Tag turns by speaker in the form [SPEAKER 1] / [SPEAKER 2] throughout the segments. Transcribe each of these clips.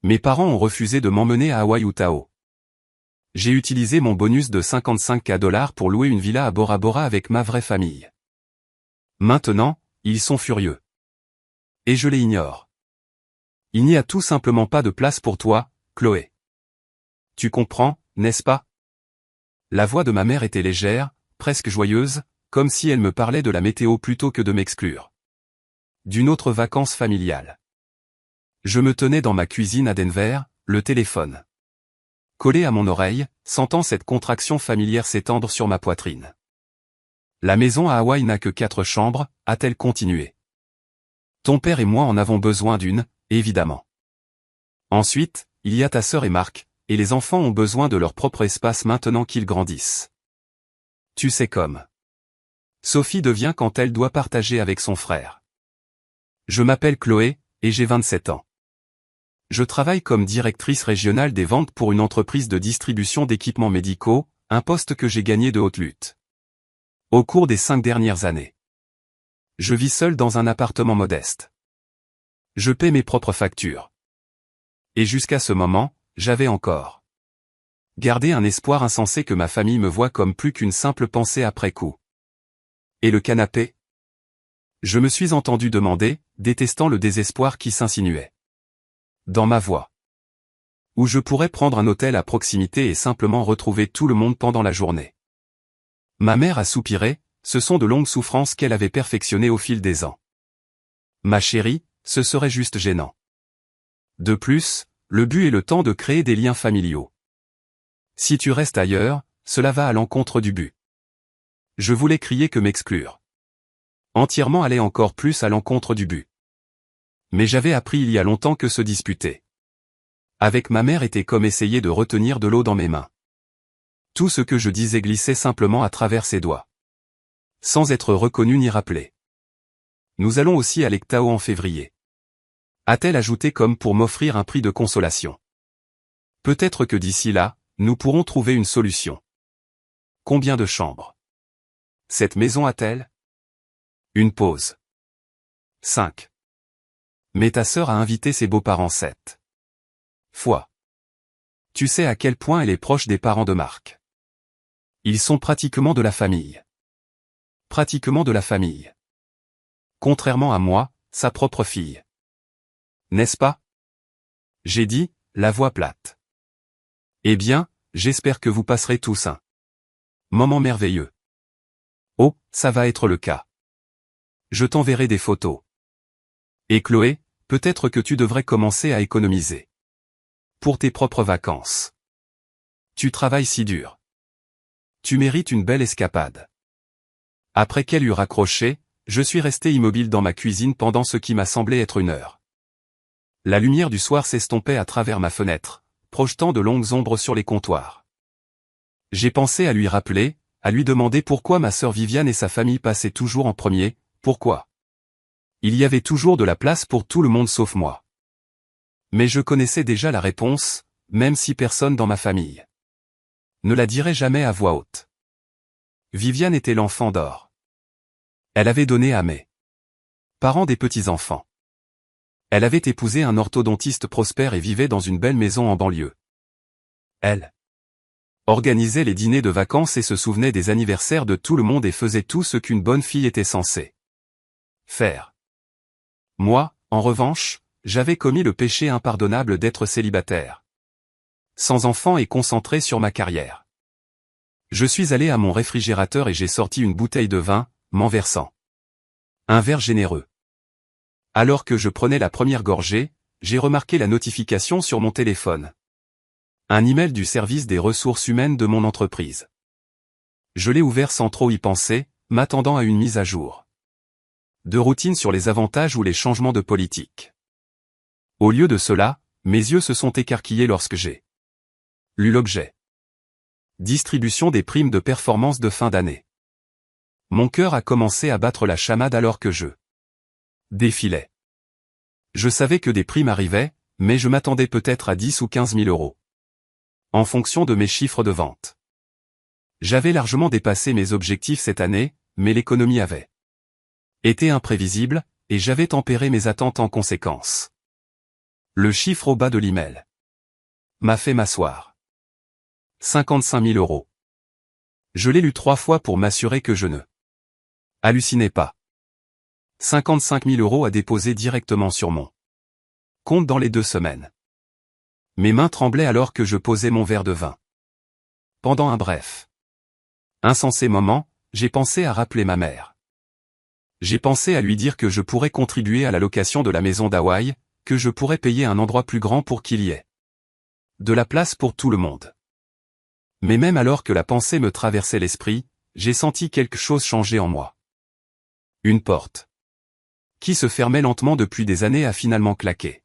[SPEAKER 1] Mes parents ont refusé de m'emmener à Hawaï ou Tao. J'ai utilisé mon bonus de 55K$ pour louer une villa à Bora Bora avec ma vraie famille. Maintenant, ils sont furieux. Et je les ignore. Il n'y a tout simplement pas de place pour toi, Chloé. Tu comprends, n'est-ce pas? La voix de ma mère était légère, presque joyeuse, comme si elle me parlait de la météo plutôt que de m'exclure. D'une autre vacance familiale. Je me tenais dans ma cuisine à Denver, le téléphone collé à mon oreille, sentant cette contraction familière s'étendre sur ma poitrine. La maison à Hawaï n'a que 4 chambres, a-t-elle continué. Ton père et moi en avons besoin d'une, évidemment. Ensuite, il y a ta sœur et Marc, et les enfants ont besoin de leur propre espace maintenant qu'ils grandissent. Tu sais comme Sophie devient quand elle doit partager avec son frère. Je m'appelle Chloé, et j'ai 27 ans. Je travaille comme directrice régionale des ventes pour une entreprise de distribution d'équipements médicaux, un poste que j'ai gagné de haute lutte. Au cours des 5 dernières années. Je vis seul dans un appartement modeste. Je paie mes propres factures. Et jusqu'à ce moment, j'avais encore gardé un espoir insensé que ma famille me voie comme plus qu'une simple pensée après coup. Et le canapé? Je me suis entendu demander, détestant le désespoir qui s'insinuait dans ma voix. Où je pourrais prendre un hôtel à proximité et simplement retrouver tout le monde pendant la journée. Ma mère a soupiré, ce sont de longues souffrances qu'elle avait perfectionnées au fil des ans. Ma chérie, ce serait juste gênant. De plus, le but est le temps de créer des liens familiaux. Si tu restes ailleurs, cela va à l'encontre du but. Je voulais crier que m'exclure. Entièrement aller encore plus à l'encontre du but. Mais j'avais appris il y a longtemps que se disputer avec ma mère était comme essayer de retenir de l'eau dans mes mains. Tout ce que je disais glissait simplement à travers ses doigts. Sans être reconnu ni rappelé. Nous allons aussi à Lake Tahoe en février. A-t-elle ajouté comme pour m'offrir un prix de consolation. Peut-être que d'ici là, nous pourrons trouver une solution. Combien de chambres? Cette maison a-t-elle? Une pause. 5. Mais ta sœur a invité ses beaux-parents 7 fois. Tu sais à quel point elle est proche des parents de Marc. Ils sont pratiquement de la famille. Pratiquement de la famille. Contrairement à moi, sa propre fille. N'est-ce pas? J'ai dit, la voix plate. Eh bien, j'espère que vous passerez tous un moment merveilleux. Oh, ça va être le cas. Je t'enverrai des photos. Et Chloé, peut-être que tu devrais commencer à économiser. Pour tes propres vacances. Tu travailles si dur. Tu mérites une belle escapade. Après qu'elle eut raccroché, je suis resté immobile dans ma cuisine pendant ce qui m'a semblé être une heure. La lumière du soir s'estompait à travers ma fenêtre, projetant de longues ombres sur les comptoirs. J'ai pensé à lui rappeler, à lui demander pourquoi ma sœur Viviane et sa famille passaient toujours en premier, pourquoi. Il y avait toujours de la place pour tout le monde sauf moi. Mais je connaissais déjà la réponse, même si personne dans ma famille ne la dirait jamais à voix haute. Viviane était l'enfant d'or. Elle avait donné à mes parents des petits-enfants. Elle avait épousé un orthodontiste prospère et vivait dans une belle maison en banlieue. Elle organisait les dîners de vacances et se souvenait des anniversaires de tout le monde et faisait tout ce qu'une bonne fille était censée faire. Moi, en revanche, j'avais commis le péché impardonnable d'être célibataire. Sans enfant et concentré sur ma carrière. Je suis allé à mon réfrigérateur et j'ai sorti une bouteille de vin, m'en versant un verre généreux. Alors que je prenais la première gorgée, j'ai remarqué la notification sur mon téléphone. Un email du service des ressources humaines de mon entreprise. Je l'ai ouvert sans trop y penser, m'attendant à une mise à jour de routine sur les avantages ou les changements de politique. Au lieu de cela, mes yeux se sont écarquillés lorsque j'ai lu l'objet. Distribution des primes de performance de fin d'année. Mon cœur a commencé à battre la chamade alors que je défilais. Je savais que des primes arrivaient, mais je m'attendais peut-être à 10 ou 15 000 euros. En fonction de mes chiffres de vente. J'avais largement dépassé mes objectifs cette année, mais l'économie avait été imprévisible, et j'avais tempéré mes attentes en conséquence. Le chiffre au bas de l'email m'a fait m'asseoir. 55 000 euros. Je l'ai lu 3 fois pour m'assurer que je ne hallucinais pas. 55 000 euros à déposer directement sur mon compte dans les 2 semaines. Mes mains tremblaient alors que je posais mon verre de vin. Pendant un bref, insensé moment, j'ai pensé à rappeler ma mère. J'ai pensé à lui dire que je pourrais contribuer à la location de la maison d'Hawaï, que je pourrais payer un endroit plus grand pour qu'il y ait de la place pour tout le monde. Mais même alors que la pensée me traversait l'esprit, j'ai senti quelque chose changer en moi. Une porte qui se fermait lentement depuis des années a finalement claqué.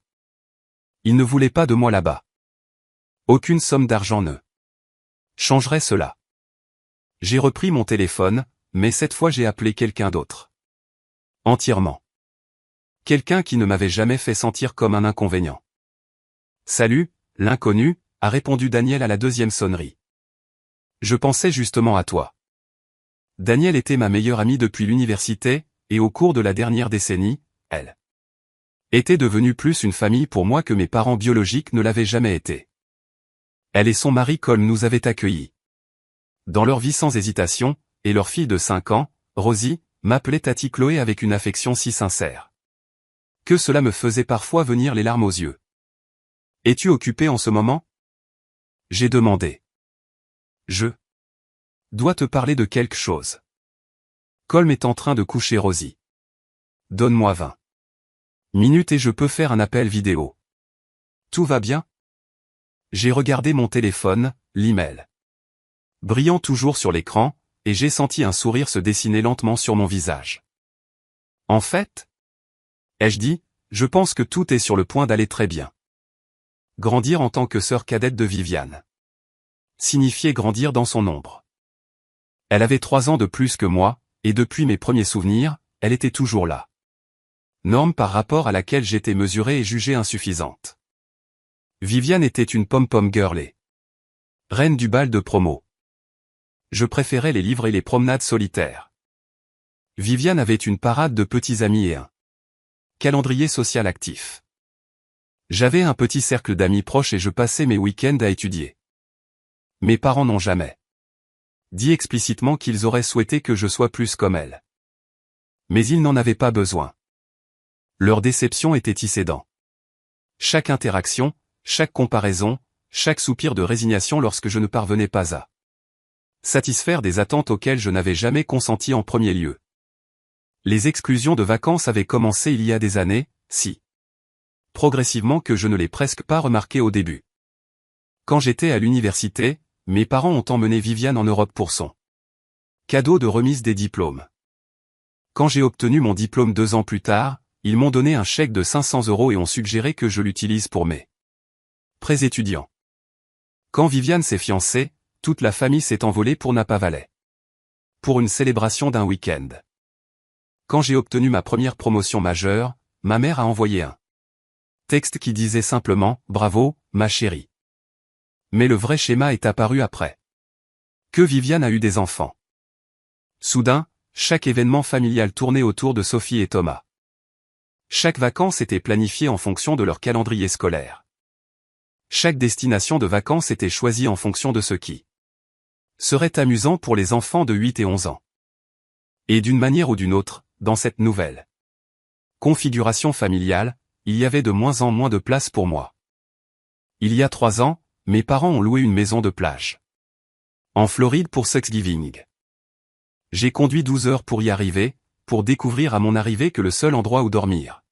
[SPEAKER 1] Il ne voulait pas de moi là-bas. Aucune somme d'argent ne changerait cela. J'ai repris mon téléphone, mais cette fois j'ai appelé quelqu'un d'autre. Entièrement. Quelqu'un qui ne m'avait jamais fait sentir comme un inconvénient. Salut, l'inconnu, a répondu Daniel à la 2e sonnerie. Je pensais justement à toi. Daniel était ma meilleure amie depuis l'université, et au cours de la dernière décennie, elle était devenue plus une famille pour moi que mes parents biologiques ne l'avaient jamais été. Elle et son mari Colm nous avaient accueillis dans leur vie sans hésitation, et leur fille de 5 ans, Rosie, m'appelait Tati Chloé avec une affection si sincère que cela me faisait parfois venir les larmes aux yeux. « Es-tu occupé en ce moment ?» J'ai demandé. « Je dois te parler de quelque chose. Colm est en train de coucher Rosie. Donne-moi 20 minutes et je peux faire un appel vidéo. Tout va bien ?» J'ai regardé mon téléphone, l'email brillant toujours sur l'écran, et j'ai senti un sourire se dessiner lentement sur mon visage. En fait, ai-je dit, je pense que tout est sur le point d'aller très bien. Grandir en tant que sœur cadette de Viviane signifiait grandir dans son ombre. Elle avait 3 ans de plus que moi, et depuis mes premiers souvenirs, elle était toujours là. Norme par rapport à laquelle j'étais mesurée et jugée insuffisante. Viviane était une pom-pom girl et reine du bal de promo. Je préférais les livres et les promenades solitaires. Viviane avait une parade de petits amis et un calendrier social actif. J'avais un petit cercle d'amis proches et je passais mes week-ends à étudier. Mes parents n'ont jamais dit explicitement qu'ils auraient souhaité que je sois plus comme elle. Mais ils n'en avaient pas besoin. Leur déception était tissée dans chaque interaction, chaque comparaison, chaque soupir de résignation lorsque je ne parvenais pas à satisfaire des attentes auxquelles je n'avais jamais consenti en premier lieu. Les exclusions de vacances avaient commencé il y a des années, si progressivement que je ne l'ai presque pas remarqué au début. Quand j'étais à l'université, mes parents ont emmené Viviane en Europe pour son cadeau de remise des diplômes. Quand j'ai obtenu mon diplôme 2 ans plus tard, ils m'ont donné un chèque de 500 € et ont suggéré que je l'utilise pour mes prêts étudiants. Quand Viviane s'est fiancée, toute la famille s'est envolée pour Napa-Valley. Pour une célébration d'un week-end. Quand j'ai obtenu ma première promotion majeure, ma mère a envoyé un texte qui disait simplement « Bravo, ma chérie ». Mais le vrai schéma est apparu après que Viviane a eu des enfants. Soudain, chaque événement familial tournait autour de Sophie et Thomas. Chaque vacances était planifiée en fonction de leur calendrier scolaire. Chaque destination de vacances était choisie en fonction de ce qui serait amusant pour les enfants de 8 et 11 ans. Et d'une manière ou d'une autre, dans cette nouvelle configuration familiale, il y avait de moins en moins de place pour moi. Il y a 3 ans, mes parents ont loué une maison de plage en Floride pour Thanksgiving. J'ai conduit 12 heures pour y arriver, pour découvrir à mon arrivée que le seul endroit où dormir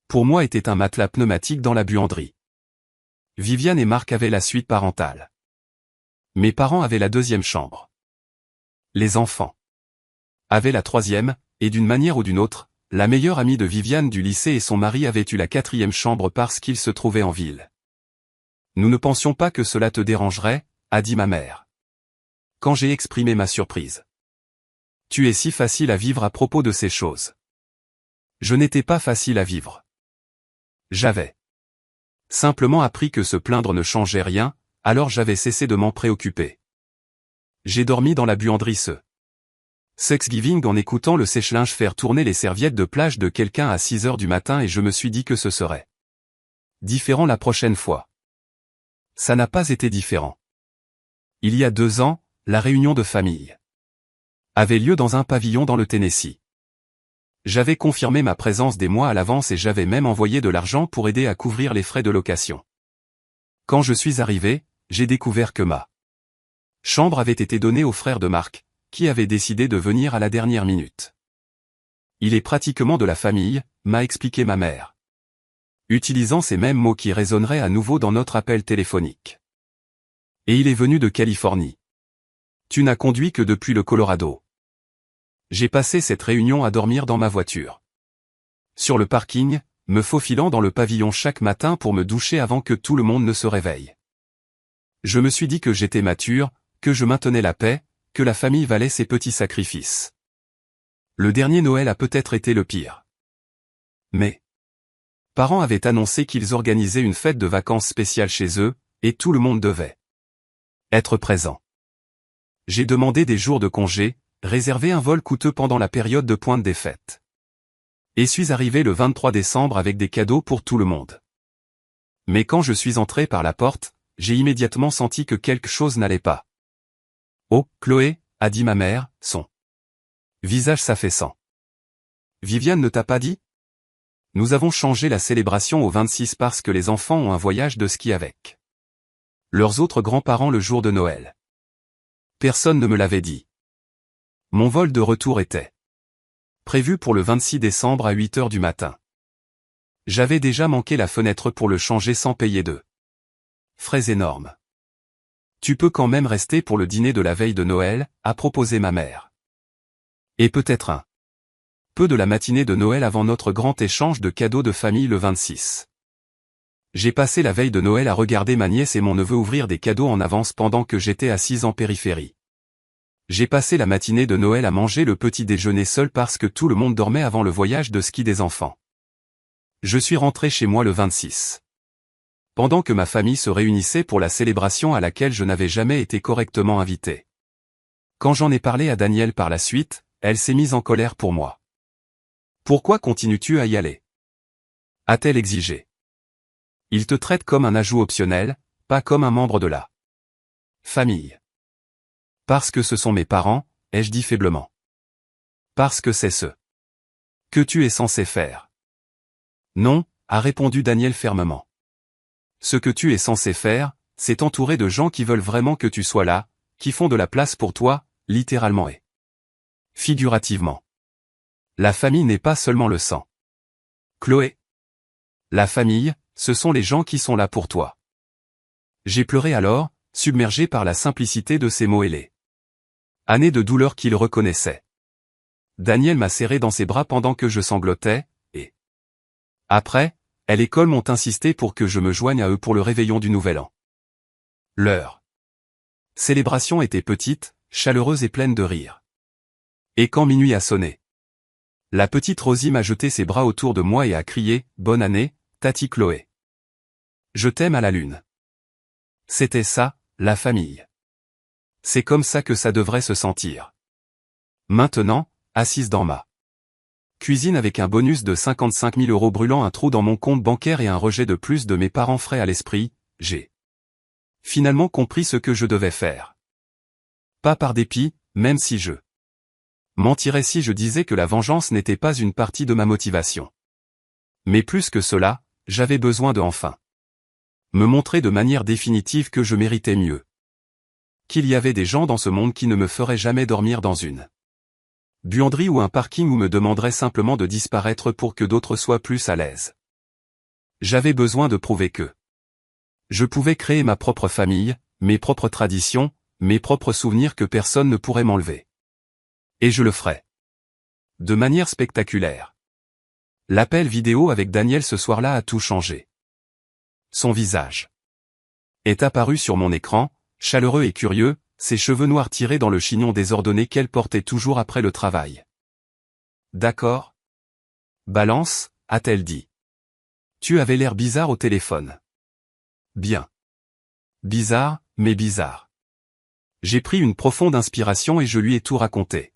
[SPEAKER 1] pour moi était un matelas pneumatique dans la buanderie. Viviane et Marc avaient la suite parentale. Mes parents avaient la 2e chambre. Les enfants avaient la 3e, et d'une manière ou d'une autre, la meilleure amie de Viviane du lycée et son mari avaient eu la 4e chambre parce qu'ils se trouvaient en ville. Nous ne pensions pas que cela te dérangerait, a dit ma mère. Quand j'ai exprimé ma surprise. Tu es si facile à vivre à propos de ces choses. Je n'étais pas facile à vivre. J'avais simplement appris que se plaindre ne changeait rien, alors j'avais cessé de m'en préoccuper. J'ai dormi dans la buanderie ce Thanksgiving en écoutant le sèche-linge faire tourner les serviettes de plage de quelqu'un à 6 heures du matin et je me suis dit que ce serait différent la prochaine fois. Ça n'a pas été différent. Il y a 2 ans, la réunion de famille avait lieu dans un pavillon dans le Tennessee. J'avais confirmé ma présence des mois à l'avance et j'avais même envoyé de l'argent pour aider à couvrir les frais de location. Quand je suis arrivé, j'ai découvert que ma chambre avait été donnée au frère de Marc, qui avait décidé de venir à la dernière minute. Il est pratiquement de la famille, m'a expliqué ma mère, utilisant ces mêmes mots qui résonneraient à nouveau dans notre appel téléphonique. Et il est venu de Californie. Tu n'as conduit que depuis le Colorado. J'ai passé cette réunion à dormir dans ma voiture. Sur le parking, me faufilant dans le pavillon chaque matin pour me doucher avant que tout le monde ne se réveille. Je me suis dit que j'étais mature, que je maintenais la paix, que la famille valait ses petits sacrifices. Le dernier Noël a peut-être été le pire. Mes parents avaient annoncé qu'ils organisaient une fête de vacances spéciale chez eux, et tout le monde devait être présent. J'ai demandé des jours de congé, réservé un vol coûteux pendant la période de pointe des fêtes. Et suis arrivé le 23 décembre avec des cadeaux pour tout le monde. Mais quand je suis entré par la porte, j'ai immédiatement senti que quelque chose n'allait pas. « Oh, Chloé » a dit ma mère, son visage s'affaissant. « Viviane ne t'a pas dit ? Nous avons changé la célébration au 26 parce que les enfants ont un voyage de ski avec leurs autres grands-parents le jour de Noël. Personne ne me l'avait dit. Mon vol de retour était prévu pour le 26 décembre à 8 heures du matin. J'avais déjà manqué la fenêtre pour le changer sans payer de frais énormes. Tu peux quand même rester pour le dîner de la veille de Noël, a proposé ma mère. Et peut-être un peu de la matinée de Noël avant notre grand échange de cadeaux de famille le 26. J'ai passé la veille de Noël à regarder ma nièce et mon neveu ouvrir des cadeaux en avance pendant que j'étais assise en périphérie. J'ai passé la matinée de Noël à manger le petit déjeuner seul parce que tout le monde dormait avant le voyage de ski des enfants. Je suis rentré chez moi le 26. Pendant que ma famille se réunissait pour la célébration à laquelle je n'avais jamais été correctement invité. Quand j'en ai parlé à Danielle par la suite, elle s'est mise en colère pour moi. Pourquoi continues-tu à y aller ? A-t-elle exigé. Il te traite comme un ajout optionnel, pas comme un membre de la famille. Parce que ce sont mes parents, ai-je dit faiblement. Parce que c'est ce que tu es censé faire. Non, a répondu Daniel fermement. Ce que tu es censé faire, c'est t'entourer de gens qui veulent vraiment que tu sois là, qui font de la place pour toi, littéralement et figurativement. La famille n'est pas seulement le sang. Chloé. La famille, ce sont les gens qui sont là pour toi. J'ai pleuré alors, submergé par la simplicité de ces mots et les années de douleur qu'il reconnaissait. Daniel m'a serré dans ses bras pendant que je sanglotais, et après, elle et l'école m'ont insisté pour que je me joigne à eux pour le réveillon du Nouvel An. Leur célébration était petite, chaleureuse et pleine de rire. Et quand minuit a sonné, la petite Rosie m'a jeté ses bras autour de moi et a crié « Bonne année, Tati Chloé. Je t'aime à la lune. » C'était ça, la famille. C'est comme ça que ça devrait se sentir. Maintenant, assise dans ma cuisine avec un bonus de 55 000 € brûlant un trou dans mon compte bancaire et un rejet de plus de mes parents frais à l'esprit, j'ai finalement compris ce que je devais faire. Pas par dépit, même si je mentirais si je disais que la vengeance n'était pas une partie de ma motivation. Mais plus que cela, j'avais besoin de enfin me montrer de manière définitive que je méritais mieux. Qu'il y avait des gens dans ce monde qui ne me feraient jamais dormir dans une buanderie ou un parking ou me demanderaient simplement de disparaître pour que d'autres soient plus à l'aise. J'avais besoin de prouver que je pouvais créer ma propre famille, mes propres traditions, mes propres souvenirs que personne ne pourrait m'enlever. Et je le ferai. De manière spectaculaire. L'appel vidéo avec Daniel ce soir-là a tout changé. Son visage est apparu sur mon écran, chaleureux et curieux, ses cheveux noirs tirés dans le chignon désordonné qu'elle portait toujours après le travail. D'accord ? Balance, a-t-elle dit. Tu avais l'air bizarre au téléphone. Bien. Bizarre, mais bizarre. J'ai pris une profonde inspiration et je lui ai tout raconté.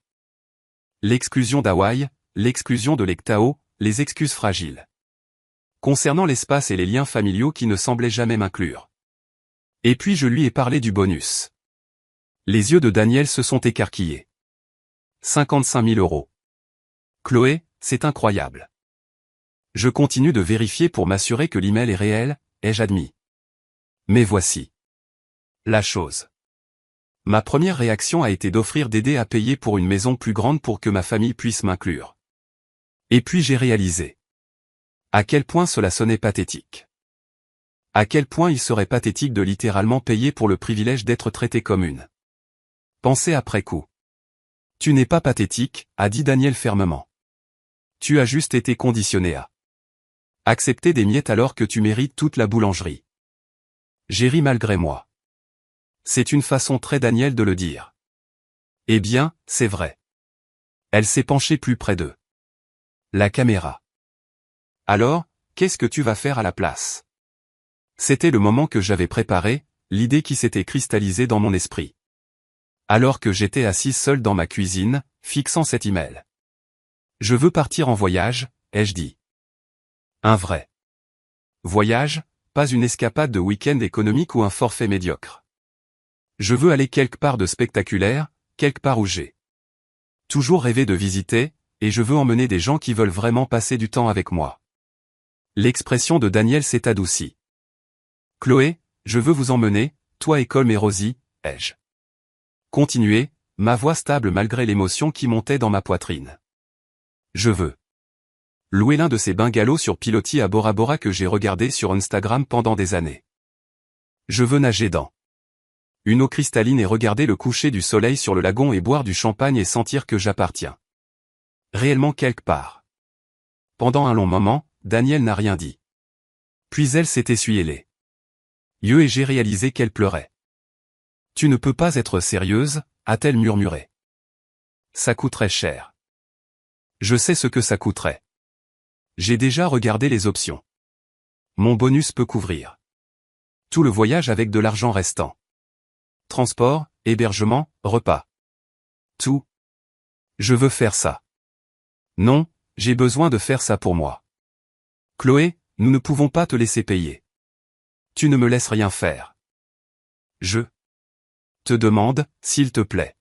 [SPEAKER 1] L'exclusion d'Hawaï, l'exclusion de Lake Tahoe, les excuses fragiles. concernant l'espace et les liens familiaux qui ne semblaient jamais m'inclure. Et puis je lui ai parlé du bonus. Les yeux de Daniel se sont écarquillés. 55 000 €. Chloé, c'est incroyable. Je continue de vérifier pour m'assurer que l'email est réel, ai-je admis. Mais voici la chose. Ma première réaction a été d'offrir d'aider à payer pour une maison plus grande pour que ma famille puisse m'inclure. Et puis j'ai réalisé à quel point cela sonnait pathétique. À quel point il serait pathétique de littéralement payer pour le privilège d'être traité comme une. Pensez après coup. Tu n'es pas pathétique, a dit Daniel fermement. Tu as juste été conditionné à accepter des miettes alors que tu mérites toute la boulangerie. J'ai ri malgré moi. C'est une façon très Daniel de le dire. Eh bien, c'est vrai. Elle s'est penchée plus près d'eux. La caméra. Alors, qu'est-ce que tu vas faire à la place? C'était le moment que j'avais préparé, l'idée qui s'était cristallisée dans mon esprit. Alors que j'étais assis seul dans ma cuisine, fixant cet email. Je veux partir en voyage, ai-je dit. Un vrai voyage, pas une escapade de week-end économique ou un forfait médiocre. Je veux aller quelque part de spectaculaire, quelque part où j'ai toujours rêvé de visiter, et je veux emmener des gens qui veulent vraiment passer du temps avec moi. L'expression de Daniel s'est adoucie. Chloé, je veux vous emmener, toi et Colm et Rosie, ai-je continué, ma voix stable malgré l'émotion qui montait dans ma poitrine. Je veux louer l'un de ces bungalows sur pilotis à Bora Bora que j'ai regardé sur Instagram pendant des années. Je veux nager dans une eau cristalline et regarder le coucher du soleil sur le lagon et boire du champagne et sentir que j'appartiens réellement quelque part. Pendant un long moment, Daniel n'a rien dit. Puis elle s'est essuyée les yeux et j'ai réalisé qu'elle pleurait. Tu ne peux pas être sérieuse, a-t-elle murmuré. Ça coûterait cher. Je sais ce que ça coûterait. J'ai déjà regardé les options. Mon bonus peut couvrir tout le voyage avec de l'argent restant. Transport, hébergement, repas. Tout. Je veux faire ça. Non, j'ai besoin de faire ça pour moi. Chloé, nous ne pouvons pas te laisser payer. Tu ne me laisses rien faire. Je te demande, s'il te plaît.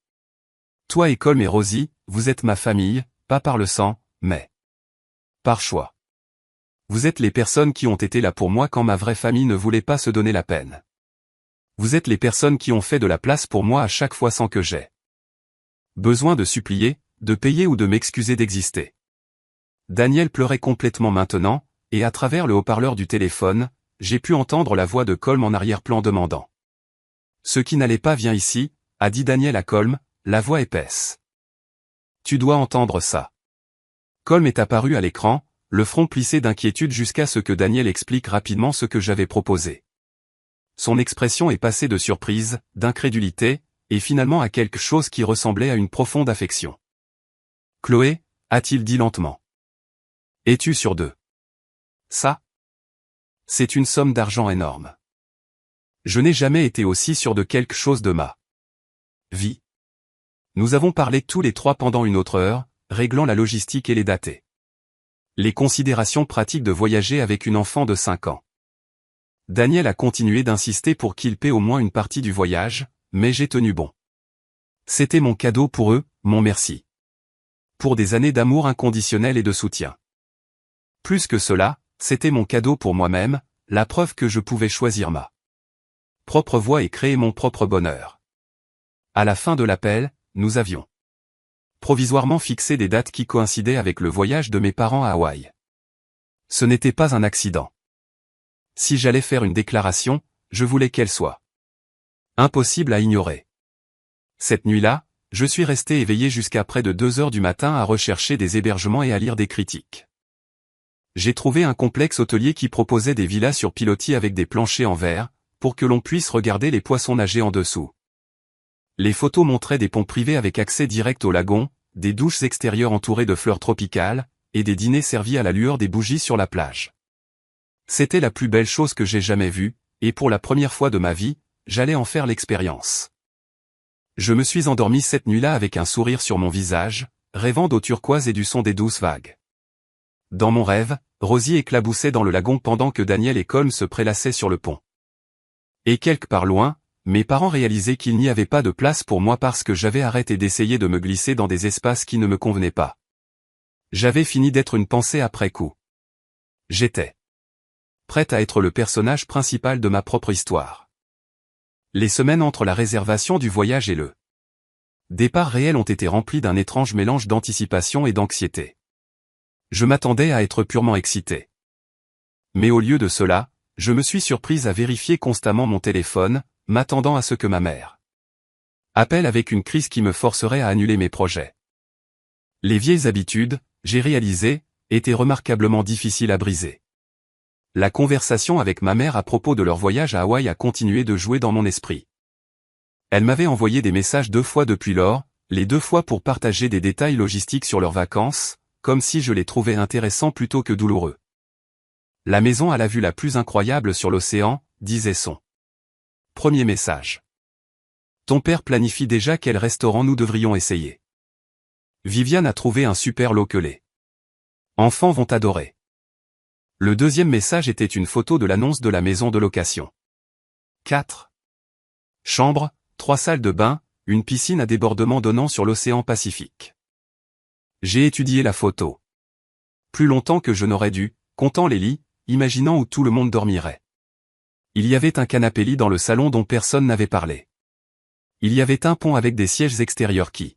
[SPEAKER 1] Toi et Colm et Rosie, vous êtes ma famille, pas par le sang, mais par choix. Vous êtes les personnes qui ont été là pour moi quand ma vraie famille ne voulait pas se donner la peine. Vous êtes les personnes qui ont fait de la place pour moi à chaque fois sans que j'aie besoin de supplier, de payer ou de m'excuser d'exister. Daniel pleurait complètement maintenant, et à travers le haut-parleur du téléphone, j'ai pu entendre la voix de Colm en arrière-plan demandant. Ce qui n'allait pas vient ici, a dit Daniel à Colm, la voix épaisse. Tu dois entendre ça. Colm est apparu à l'écran, le front plissé d'inquiétude jusqu'à ce que Daniel explique rapidement ce que j'avais proposé. Son expression est passée de surprise, d'incrédulité, et finalement à quelque chose qui ressemblait à une profonde affection. Chloé, a-t-il dit lentement. Es-tu sûre de ça? C'est une somme d'argent énorme. Je n'ai jamais été aussi sûr de quelque chose de ma vie. Nous avons parlé tous les trois pendant une autre heure, réglant la logistique et les datés. Les considérations pratiques de voyager avec une enfant de 5 ans. Daniel a continué d'insister pour qu'il paie au moins une partie du voyage, mais j'ai tenu bon. C'était mon cadeau pour eux, mon merci. Pour des années d'amour inconditionnel et de soutien. Plus que cela, c'était mon cadeau pour moi-même, la preuve que je pouvais choisir ma propre voie et créer mon propre bonheur. À la fin de l'appel, nous avions provisoirement fixé des dates qui coïncidaient avec le voyage de mes parents à Hawaï. Ce n'était pas un accident. Si j'allais faire une déclaration, je voulais qu'elle soit impossible à ignorer. Cette nuit-là, je suis resté éveillé jusqu'à près de 2 heures du matin à rechercher des hébergements et à lire des critiques. J'ai trouvé un complexe hôtelier qui proposait des villas sur pilotis avec des planchers en verre, pour que l'on puisse regarder les poissons nager en dessous. Les photos montraient des ponts privés avec accès direct au lagon, des douches extérieures entourées de fleurs tropicales, et des dîners servis à la lueur des bougies sur la plage. C'était la plus belle chose que j'ai jamais vue, et pour la première fois de ma vie, j'allais en faire l'expérience. Je me suis endormi cette nuit-là avec un sourire sur mon visage, rêvant d'eau turquoise et du son des douces vagues. Dans mon rêve, Rosie éclaboussait dans le lagon pendant que Daniel et Colm se prélassaient sur le pont. Et quelque part loin, mes parents réalisaient qu'il n'y avait pas de place pour moi parce que j'avais arrêté d'essayer de me glisser dans des espaces qui ne me convenaient pas. J'avais fini d'être une pensée après coup. J'étais prête à être le personnage principal de ma propre histoire. Les semaines entre la réservation du voyage et le départ réel ont été remplies d'un étrange mélange d'anticipation et d'anxiété. Je m'attendais à être purement excité. Mais au lieu de cela, je me suis surprise à vérifier constamment mon téléphone, m'attendant à ce que ma mère appelle avec une crise qui me forcerait à annuler mes projets. Les vieilles habitudes, j'ai réalisé, étaient remarquablement difficiles à briser. La conversation avec ma mère à propos de leur voyage à Hawaï a continué de jouer dans mon esprit. Elle m'avait envoyé des messages 2 fois depuis lors, les 2 fois pour partager des détails logistiques sur leurs vacances, comme si je les trouvais intéressants plutôt que douloureux. La maison a la vue la plus incroyable sur l'océan, disait son premier message. Ton père planifie déjà quel restaurant nous devrions essayer. Viviane a trouvé un super lot que les enfants vont adorer. Le deuxième message était une photo de l'annonce de la maison de location. 4 chambres, 3 salles de bain, une piscine à débordement donnant sur l'océan Pacifique. J'ai étudié la photo. Plus longtemps que je n'aurais dû, comptant les lits, imaginant où tout le monde dormirait. Il y avait un canapé-lit dans le salon dont personne n'avait parlé. Il y avait un pont avec des sièges extérieurs qui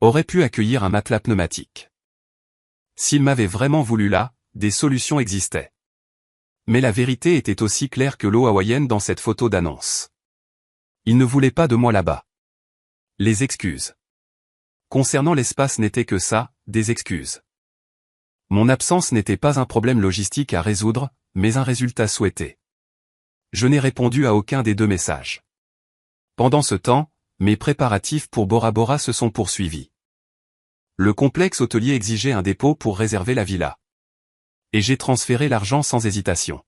[SPEAKER 1] auraient pu accueillir un matelas pneumatique. S'il m'avait vraiment voulu là, des solutions existaient. Mais la vérité était aussi claire que l'eau hawaïenne dans cette photo d'annonce. Il ne voulait pas de moi là-bas. Les excuses concernant l'espace n'étaient que ça, des excuses. Mon absence n'était pas un problème logistique à résoudre, mais un résultat souhaité. Je n'ai répondu à aucun des 2 messages. Pendant ce temps, mes préparatifs pour Bora Bora se sont poursuivis. Le complexe hôtelier exigeait un dépôt pour réserver la villa. Et j'ai transféré l'argent sans hésitation.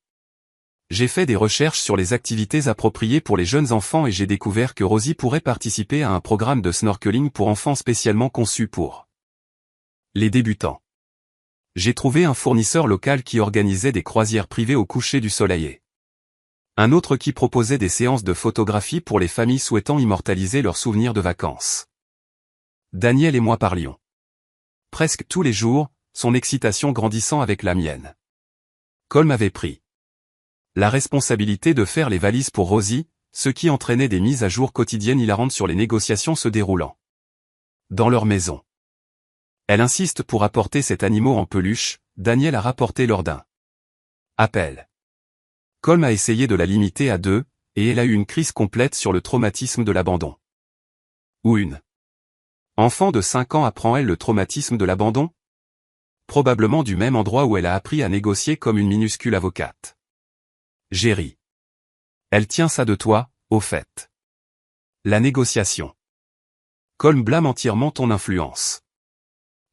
[SPEAKER 1] J'ai fait des recherches sur les activités appropriées pour les jeunes enfants et j'ai découvert que Rosie pourrait participer à un programme de snorkeling pour enfants spécialement conçu pour les débutants. J'ai trouvé un fournisseur local qui organisait des croisières privées au coucher du soleil et un autre qui proposait des séances de photographie pour les familles souhaitant immortaliser leurs souvenirs de vacances. Daniel et moi parlions presque tous les jours, son excitation grandissant avec la mienne. Colm avait pris la responsabilité de faire les valises pour Rosie, ce qui entraînait des mises à jour quotidiennes hilarantes sur les négociations se déroulant dans leur maison. Elle insiste pour apporter cet animal en peluche, Daniel a rapporté lors d'un appel. Colm a essayé de la limiter à 2, et elle a eu une crise complète sur le traumatisme de l'abandon. Ou une enfant de 5 ans apprend elle le traumatisme de l'abandon? Probablement du même endroit où elle a appris à négocier comme une minuscule avocate. J'ai ri. Elle tient ça de toi, au fait. La négociation. Colm blâme entièrement ton influence.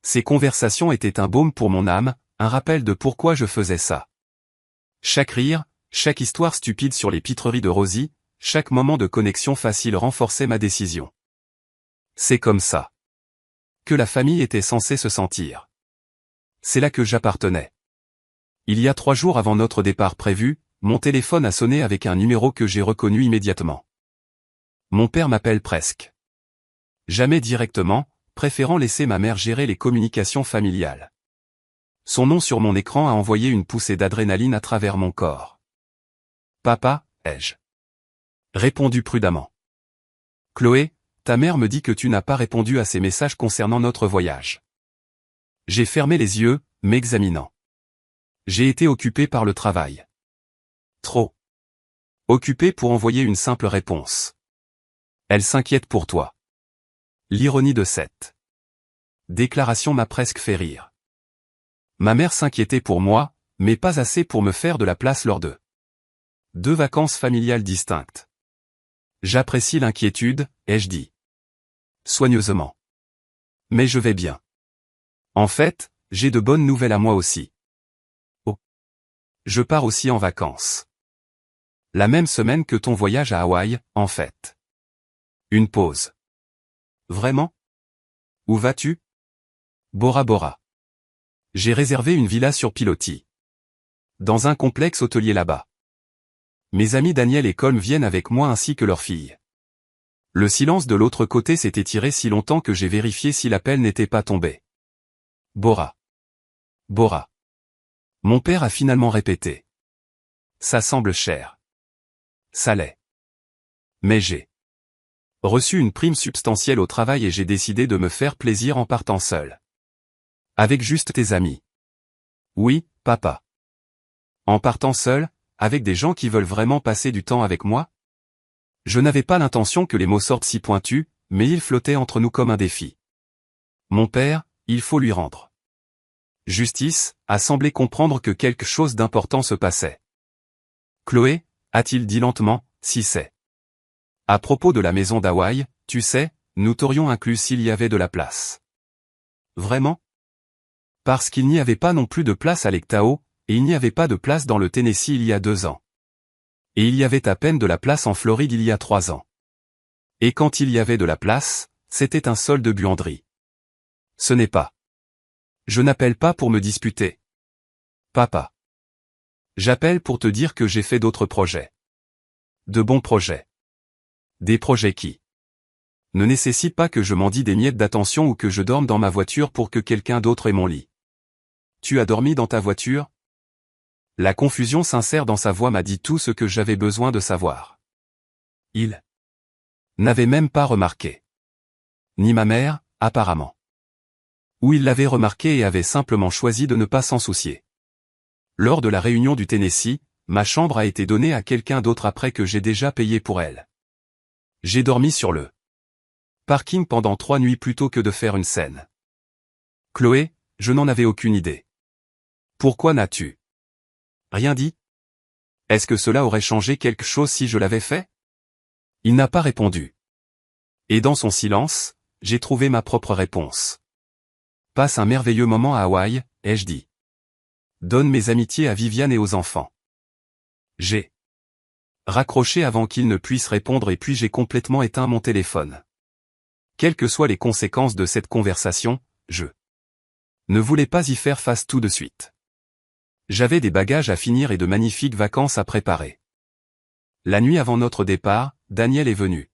[SPEAKER 1] Ces conversations étaient un baume pour mon âme, un rappel de pourquoi je faisais ça. Chaque rire, chaque histoire stupide sur les pitreries de Rosie, chaque moment de connexion facile renforçait ma décision. C'est comme ça que la famille était censée se sentir. C'est là que j'appartenais. Il y a 3 jours avant notre départ prévu, mon téléphone a sonné avec un numéro que j'ai reconnu immédiatement. Mon père m'appelle presque jamais directement, préférant laisser ma mère gérer les communications familiales. Son nom sur mon écran a envoyé une poussée d'adrénaline à travers mon corps. Papa, ai-je répondu prudemment. Chloé, ta mère me dit que tu n'as pas répondu à ses messages concernant notre voyage. J'ai fermé les yeux, m'examinant. J'ai été occupé par le travail. Trop occupé pour envoyer une simple réponse. Elle s'inquiète pour toi. L'ironie de cette déclaration m'a presque fait rire. Ma mère s'inquiétait pour moi, mais pas assez pour me faire de la place lors de 2 vacances familiales distinctes. J'apprécie l'inquiétude, ai-je dit soigneusement. Mais je vais bien. En fait, j'ai de bonnes nouvelles à moi aussi. Oh. Je pars aussi en vacances. La même semaine que ton voyage à Hawaï, en fait. Une pause. Vraiment? Où vas-tu? Bora Bora. J'ai réservé une villa sur pilotis. Dans un complexe hôtelier là-bas. Mes amis Daniel et Colm viennent avec moi ainsi que leur fille. Le silence de l'autre côté s'est étiré si longtemps que j'ai vérifié si l'appel n'était pas tombé. Bora. Bora. Mon père a finalement répété. Ça semble cher. Ça l'est. Mais j'ai reçu une prime substantielle au travail et j'ai décidé de me faire plaisir en partant seul. Avec juste tes amis. Oui, papa. En partant seul, avec des gens qui veulent vraiment passer du temps avec moi? Je n'avais pas l'intention que les mots sortent si pointus, mais ils flottaient entre nous comme un défi. Mon père, il faut lui rendre justice, a semblé comprendre que quelque chose d'important se passait. Chloé, a-t-il dit lentement, si c'est à propos de la maison d'Hawaï, tu sais, nous t'aurions inclus s'il y avait de la place. Vraiment? Parce qu'il n'y avait pas non plus de place à Lake Tahoe, et il n'y avait pas de place dans le Tennessee il y a 2 ans. Et il y avait à peine de la place en Floride il y a 3 ans. Et quand il y avait de la place, c'était un sol de buanderie. Ce n'est pas. Je n'appelle pas pour me disputer. Papa. J'appelle pour te dire que j'ai fait d'autres projets. De bons projets. Des projets qui ne nécessitent pas que je mendie des miettes d'attention ou que je dorme dans ma voiture pour que quelqu'un d'autre ait mon lit. Tu as dormi dans ta voiture? La confusion sincère dans sa voix m'a dit tout ce que j'avais besoin de savoir. Il n'avait même pas remarqué. Ni ma mère, apparemment. Ou il l'avait remarqué et avait simplement choisi de ne pas s'en soucier. Lors de la réunion du Tennessee, ma chambre a été donnée à quelqu'un d'autre après que j'ai déjà payé pour elle. J'ai dormi sur le parking pendant 3 nuits plutôt que de faire une scène. Chloé, je n'en avais aucune idée. Pourquoi n'as-tu rien dit? Est-ce que cela aurait changé quelque chose si je l'avais fait? Il n'a pas répondu. Et dans son silence, j'ai trouvé ma propre réponse. Passe un merveilleux moment à Hawaï, ai-je dit. Donne mes amitiés à Viviane et aux enfants. J'ai raccroché avant qu'il ne puisse répondre et puis j'ai complètement éteint mon téléphone. Quelles que soient les conséquences de cette conversation, je ne voulais pas y faire face tout de suite. J'avais des bagages à finir et de magnifiques vacances à préparer. La nuit avant notre départ, Daniel est venue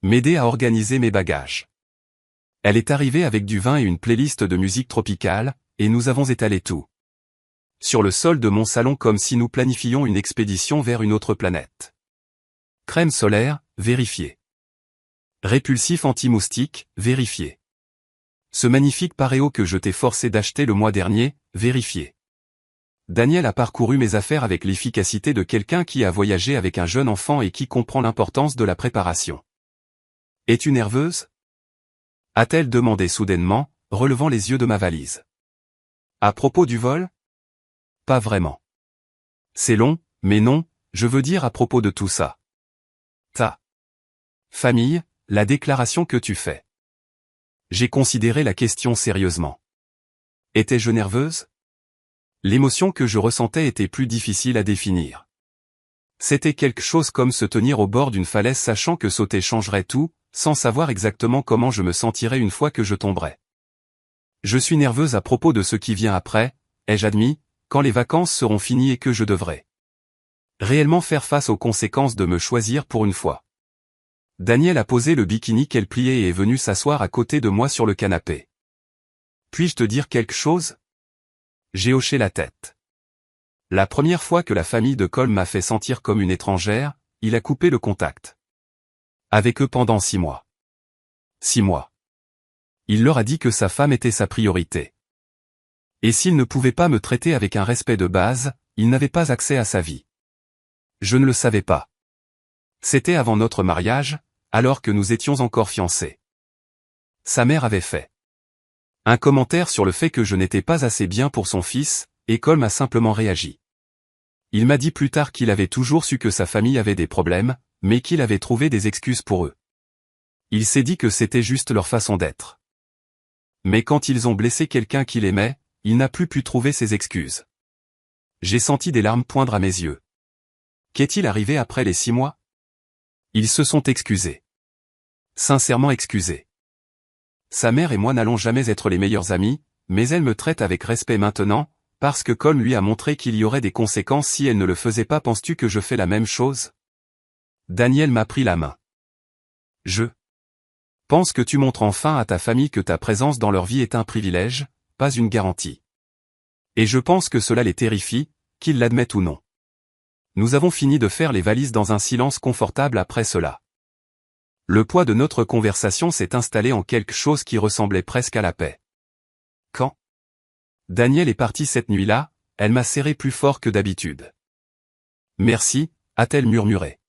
[SPEAKER 1] m'aider à organiser mes bagages. Elle est arrivée avec du vin et une playlist de musique tropicale, et nous avons étalé tout sur le sol de mon salon comme si nous planifiions une expédition vers une autre planète. Crème solaire, vérifié. Répulsif anti-moustique, vérifié. Ce magnifique paréo que je t'ai forcé d'acheter le mois dernier, vérifié. Daniel a parcouru mes affaires avec l'efficacité de quelqu'un qui a voyagé avec un jeune enfant et qui comprend l'importance de la préparation. Es-tu nerveuse? A-t-elle demandé soudainement, relevant les yeux de ma valise. À propos du vol? Pas vraiment. C'est long, mais non, je veux dire à propos de tout ça. Ta famille, la déclaration que tu fais. J'ai considéré la question sérieusement. Étais-je nerveuse? L'émotion que je ressentais était plus difficile à définir. C'était quelque chose comme se tenir au bord d'une falaise sachant que sauter changerait tout, sans savoir exactement comment je me sentirais une fois que je tomberais. Je suis nerveuse à propos de ce qui vient après, ai-je admis, quand les vacances seront finies et que je devrai réellement faire face aux conséquences de me choisir pour une fois. Daniel a posé le bikini qu'elle pliait et est venu s'asseoir à côté de moi sur le canapé. Puis-je te dire quelque chose? J'ai hoché la tête. La première fois que la famille de Colm m'a fait sentir comme une étrangère, il a coupé le contact avec eux pendant 6 mois. 6 mois. Il leur a dit que sa femme était sa priorité. Et s'il ne pouvait pas me traiter avec un respect de base, il n'avait pas accès à sa vie. Je ne le savais pas. C'était avant notre mariage, alors que nous étions encore fiancés. Sa mère avait fait un commentaire sur le fait que je n'étais pas assez bien pour son fils, et Colm a simplement réagi. Il m'a dit plus tard qu'il avait toujours su que sa famille avait des problèmes, mais qu'il avait trouvé des excuses pour eux. Il s'est dit que c'était juste leur façon d'être. Mais quand ils ont blessé quelqu'un qu'il aimait, il n'a plus pu trouver ses excuses. J'ai senti des larmes poindre à mes yeux. Qu'est-il arrivé après les 6 mois? Ils se sont excusés. Sincèrement excusés. Sa mère et moi n'allons jamais être les meilleurs amis, mais elle me traite avec respect maintenant, parce que Colm lui a montré qu'il y aurait des conséquences si elle ne le faisait pas. Penses-tu que je fais la même chose? Daniel m'a pris la main. Je pense que tu montres enfin à ta famille que ta présence dans leur vie est un privilège, pas une garantie. Et je pense que cela les terrifie, qu'ils l'admettent ou non. Nous avons fini de faire les valises dans un silence confortable après cela. Le poids de notre conversation s'est installé en quelque chose qui ressemblait presque à la paix. Quand Daniel est parti cette nuit-là, elle m'a serré plus fort que d'habitude. Merci, a-t-elle murmuré.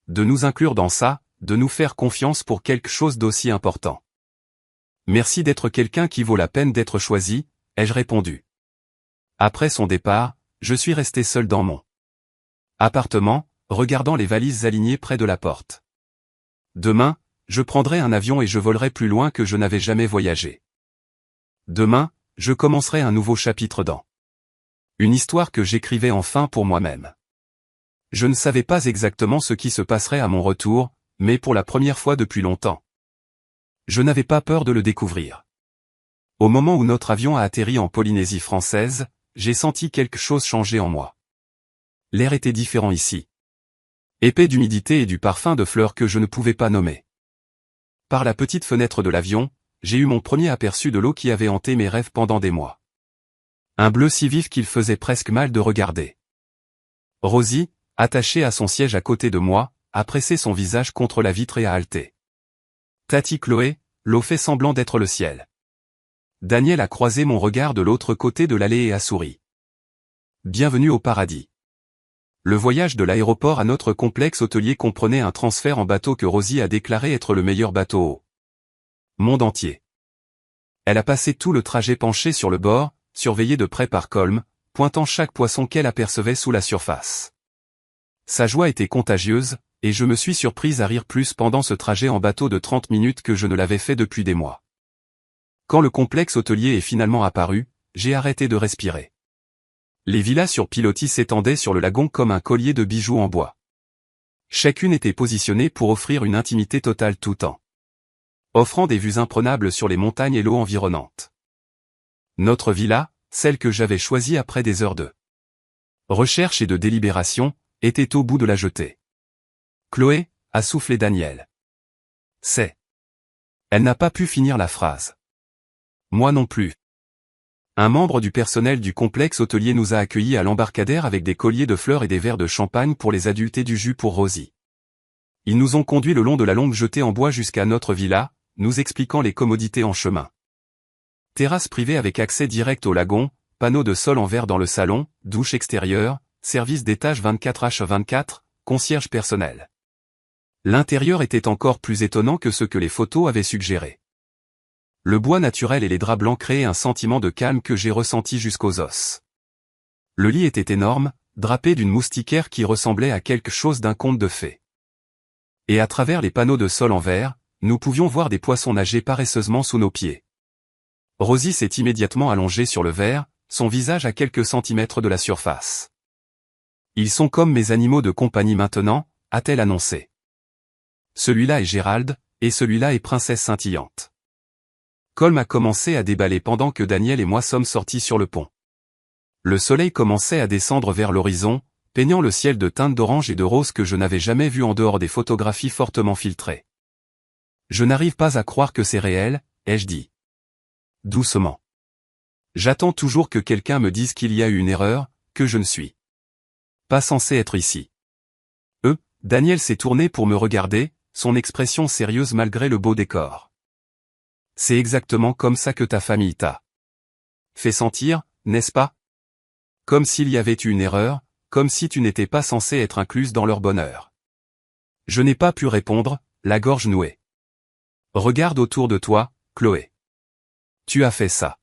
[SPEAKER 1] De nous inclure dans ça, de nous faire confiance pour quelque chose d'aussi important. Merci d'être quelqu'un qui vaut la peine d'être choisi, ai-je répondu. Après son départ, je suis resté seul dans mon appartement, regardant les valises alignées près de la porte. Demain, je prendrai un avion et je volerai plus loin que je n'avais jamais voyagé. Demain, je commencerai un nouveau chapitre dans une histoire que j'écrivais enfin pour moi-même. Je ne savais pas exactement ce qui se passerait à mon retour, mais pour la première fois depuis longtemps. Je n'avais pas peur de le découvrir. Au moment où notre avion a atterri en Polynésie française, j'ai senti quelque chose changer en moi. L'air était différent ici. Épais d'humidité et du parfum de fleurs que je ne pouvais pas nommer. Par la petite fenêtre de l'avion, j'ai eu mon premier aperçu de l'eau qui avait hanté mes rêves pendant des mois. Un bleu si vif qu'il faisait presque mal de regarder. Rosie, attachée à son siège à côté de moi, a pressé son visage contre la vitre et a haleté. Tati Chloé, l'eau fait semblant d'être le ciel. Daniel a croisé mon regard de l'autre côté de l'allée et a souri. Bienvenue au paradis. Le voyage de l'aéroport à notre complexe hôtelier comprenait un transfert en bateau que Rosie a déclaré être le meilleur bateau au monde entier. Elle a passé tout le trajet penchée sur le bord, surveillée de près par Colm, pointant chaque poisson qu'elle apercevait sous la surface. Sa joie était contagieuse, et je me suis surprise à rire plus pendant ce trajet en bateau de 30 minutes que je ne l'avais fait depuis des mois. Quand le complexe hôtelier est finalement apparu, j'ai arrêté de respirer. Les villas sur pilotis s'étendaient sur le lagon comme un collier de bijoux en bois. Chacune était positionnée pour offrir une intimité totale tout en offrant des vues imprenables sur les montagnes et l'eau environnante. Notre villa, celle que j'avais choisie après des heures de recherche et de délibération, était au bout de la jetée. Chloé, a soufflé Daniel. C'est. Elle n'a pas pu finir la phrase. Moi non plus. Un membre du personnel du complexe hôtelier nous a accueillis à l'embarcadère avec des colliers de fleurs et des verres de champagne pour les adultes et du jus pour Rosie. Ils nous ont conduits le long de la longue jetée en bois jusqu'à notre villa, nous expliquant les commodités en chemin. Terrasse privée avec accès direct au lagon, panneau de sol en verre dans le salon, douche extérieure, service d'étage 24h24, concierge personnel. L'intérieur était encore plus étonnant que ce que les photos avaient suggéré. Le bois naturel et les draps blancs créaient un sentiment de calme que j'ai ressenti jusqu'aux os. Le lit était énorme, drapé d'une moustiquaire qui ressemblait à quelque chose d'un conte de fées. Et à travers les panneaux de sol en verre, nous pouvions voir des poissons nager paresseusement sous nos pieds. Rosie s'est immédiatement allongée sur le verre, son visage à quelques centimètres de la surface. Ils sont comme mes animaux de compagnie maintenant, a-t-elle annoncé. Celui-là est Gérald, et celui-là est Princesse Scintillante. Colm a commencé à déballer pendant que Daniel et moi sommes sortis sur le pont. Le soleil commençait à descendre vers l'horizon, peignant le ciel de teintes d'orange et de rose que je n'avais jamais vu en dehors des photographies fortement filtrées. Je n'arrive pas à croire que c'est réel, ai-je dit. Doucement. J'attends toujours que quelqu'un me dise qu'il y a eu une erreur, que je ne suis pas censé être ici. Daniel s'est tourné pour me regarder, son expression sérieuse malgré le beau décor. C'est exactement comme ça que ta famille t'a fait sentir, n'est-ce pas? Comme s'il y avait eu une erreur, comme si tu n'étais pas censé être incluse dans leur bonheur. Je n'ai pas pu répondre, la gorge nouée. Regarde autour de toi, Chloé. Tu as fait ça.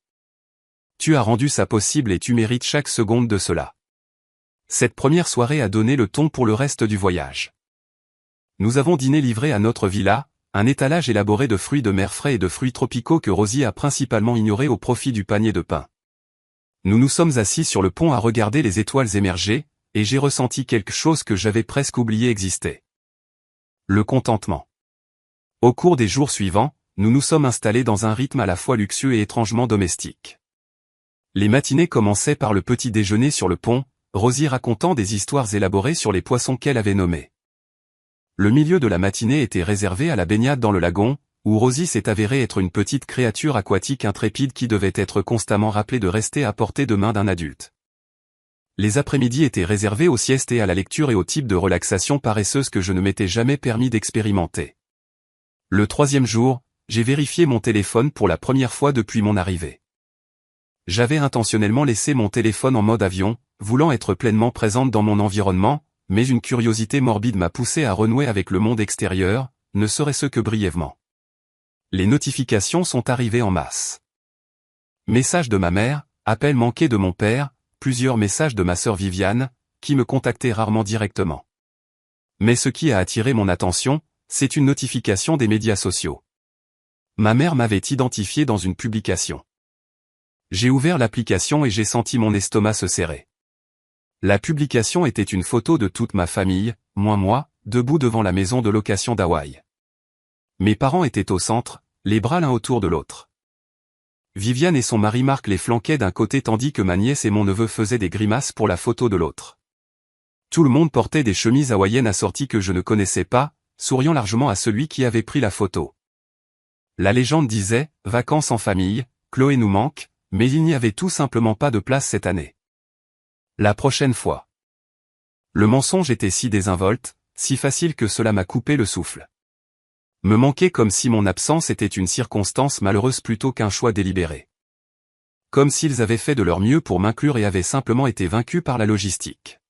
[SPEAKER 1] Tu as rendu ça possible et tu mérites chaque seconde de cela. Cette première soirée a donné le ton pour le reste du voyage. Nous avons dîné livré à notre villa, un étalage élaboré de fruits de mer frais et de fruits tropicaux que Rosie a principalement ignoré au profit du panier de pain. Nous nous sommes assis sur le pont à regarder les étoiles émerger, et j'ai ressenti quelque chose que j'avais presque oublié existait. Le contentement. Au cours des jours suivants, nous nous sommes installés dans un rythme à la fois luxueux et étrangement domestique. Les matinées commençaient par le petit déjeuner sur le pont, Rosie racontant des histoires élaborées sur les poissons qu'elle avait nommés. Le milieu de la matinée était réservé à la baignade dans le lagon, où Rosie s'est avérée être une petite créature aquatique intrépide qui devait être constamment rappelée de rester à portée de main d'un adulte. Les après-midi étaient réservés aux siestes et à la lecture et au type de relaxation paresseuse que je ne m'étais jamais permis d'expérimenter. Le troisième jour, j'ai vérifié mon téléphone pour la première fois depuis mon arrivée. J'avais intentionnellement laissé mon téléphone en mode avion, voulant être pleinement présente dans mon environnement, mais une curiosité morbide m'a poussé à renouer avec le monde extérieur, ne serait-ce que brièvement. Les notifications sont arrivées en masse. Messages de ma mère, appels manqués de mon père, plusieurs messages de ma sœur Viviane, qui me contactait rarement directement. Mais ce qui a attiré mon attention, c'est une notification des médias sociaux. Ma mère m'avait identifié dans une publication. J'ai ouvert l'application et j'ai senti mon estomac se serrer. La publication était une photo de toute ma famille, moins moi, debout devant la maison de location d'Hawaï. Mes parents étaient au centre, les bras l'un autour de l'autre. Viviane et son mari Marc les flanquaient d'un côté tandis que ma nièce et mon neveu faisaient des grimaces pour la photo de l'autre. Tout le monde portait des chemises hawaïennes assorties que je ne connaissais pas, souriant largement à celui qui avait pris la photo. La légende disait « Vacances en famille, Chloé nous manque », mais il n'y avait tout simplement pas de place cette année. La prochaine fois. Le mensonge était si désinvolte, si facile que cela m'a coupé le souffle. Me manquer comme si mon absence était une circonstance malheureuse plutôt qu'un choix délibéré. Comme s'ils avaient fait de leur mieux pour m'inclure et avaient simplement été vaincus par la logistique.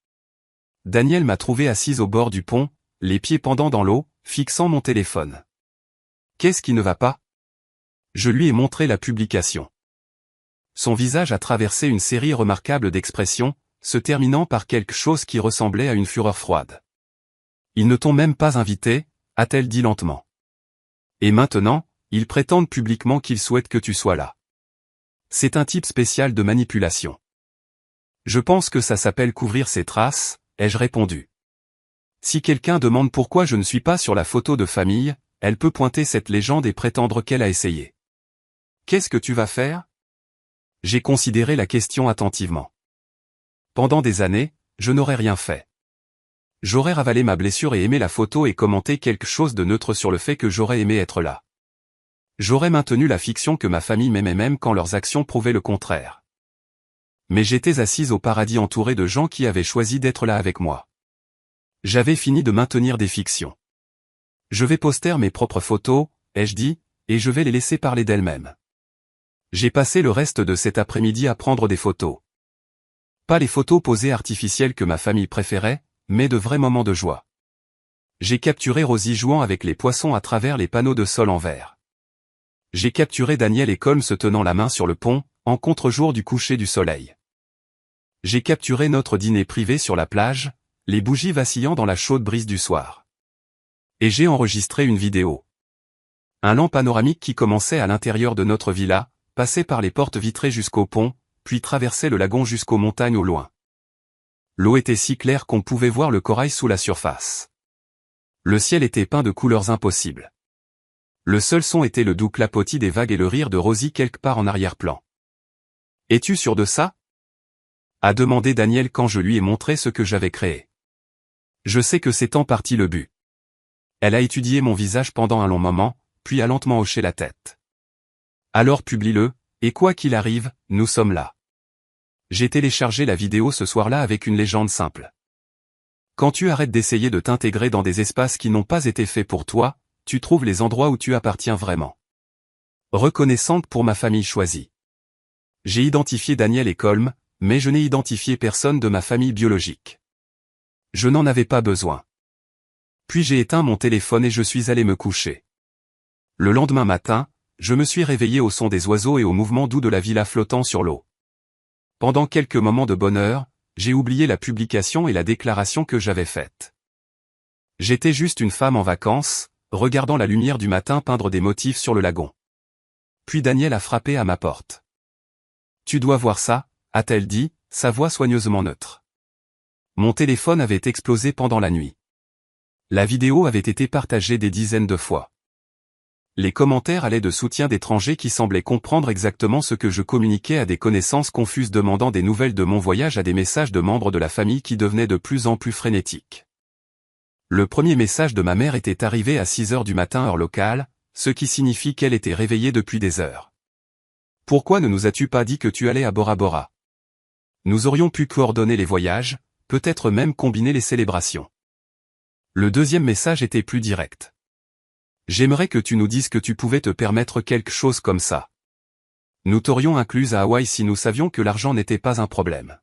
[SPEAKER 1] Daniel m'a trouvé assise au bord du pont, les pieds pendant dans l'eau, fixant mon téléphone. Qu'est-ce qui ne va pas? Je lui ai montré la publication. Son visage a traversé une série remarquable d'expressions, se terminant par quelque chose qui ressemblait à une fureur froide. Ils ne t'ont même pas invité, a-t-elle dit lentement. Et maintenant, ils prétendent publiquement qu'ils souhaitent que tu sois là. C'est un type spécial de manipulation. Je pense que ça s'appelle couvrir ses traces, ai-je répondu. Si quelqu'un demande pourquoi je ne suis pas sur la photo de famille, elle peut pointer cette légende et prétendre qu'elle a essayé. Qu'est-ce que tu vas faire? J'ai considéré la question attentivement. Pendant des années, je n'aurais rien fait. J'aurais ravalé ma blessure et aimé la photo et commenté quelque chose de neutre sur le fait que j'aurais aimé être là. J'aurais maintenu la fiction que ma famille m'aimait même quand leurs actions prouvaient le contraire. Mais j'étais assise au paradis entourée de gens qui avaient choisi d'être là avec moi. J'avais fini de maintenir des fictions. Je vais poster mes propres photos, ai-je dit, et je vais les laisser parler d'elles-mêmes. J'ai passé le reste de cet après-midi à prendre des photos. Pas les photos posées artificielles que ma famille préférait, mais de vrais moments de joie. J'ai capturé Rosie jouant avec les poissons à travers les panneaux de sol en verre. J'ai capturé Daniel et Colm se tenant la main sur le pont, en contre-jour du coucher du soleil. J'ai capturé notre dîner privé sur la plage, les bougies vacillant dans la chaude brise du soir. Et j'ai enregistré une vidéo. Un lamp panoramique qui commençait à l'intérieur de notre villa, passait par les portes vitrées jusqu'au pont, puis traversait le lagon jusqu'aux montagnes au loin. L'eau était si claire qu'on pouvait voir le corail sous la surface. Le ciel était peint de couleurs impossibles. Le seul son était le doux clapotis des vagues et le rire de Rosie quelque part en arrière-plan. « Es-tu sûr de ça ?» a demandé Daniel quand je lui ai montré ce que j'avais créé. Je sais que c'est en partie le but. Elle a étudié mon visage pendant un long moment, puis a lentement hoché la tête. Alors publie-le, et quoi qu'il arrive, nous sommes là. J'ai téléchargé la vidéo ce soir-là avec une légende simple. Quand tu arrêtes d'essayer de t'intégrer dans des espaces qui n'ont pas été faits pour toi, tu trouves les endroits où tu appartiens vraiment. Reconnaissante pour ma famille choisie. J'ai identifié Daniel et Colm, mais je n'ai identifié personne de ma famille biologique. Je n'en avais pas besoin. Puis j'ai éteint mon téléphone et je suis allé me coucher. Le lendemain matin, je me suis réveillé au son des oiseaux et au mouvement doux de la villa flottant sur l'eau. Pendant quelques moments de bonheur, j'ai oublié la publication et la déclaration que j'avais faite. J'étais juste une femme en vacances, regardant la lumière du matin peindre des motifs sur le lagon. Puis Daniel a frappé à ma porte. « Tu dois voir ça », a-t-elle dit, sa voix soigneusement neutre. Mon téléphone avait explosé pendant la nuit. La vidéo avait été partagée des dizaines de fois. Les commentaires allaient de soutien d'étrangers qui semblaient comprendre exactement ce que je communiquais à des connaissances confuses demandant des nouvelles de mon voyage à des messages de membres de la famille qui devenaient de plus en plus frénétiques. Le premier message de ma mère était arrivé à 6 heures du matin heure locale, ce qui signifie qu'elle était réveillée depuis des heures. Pourquoi ne nous as-tu pas dit que tu allais à Bora Bora? Nous aurions pu coordonner les voyages, peut-être même combiner les célébrations. Le deuxième message était plus direct. J'aimerais que tu nous dises que tu pouvais te permettre quelque chose comme ça. Nous t'aurions inclus à Hawaï si nous savions que l'argent n'était pas un problème.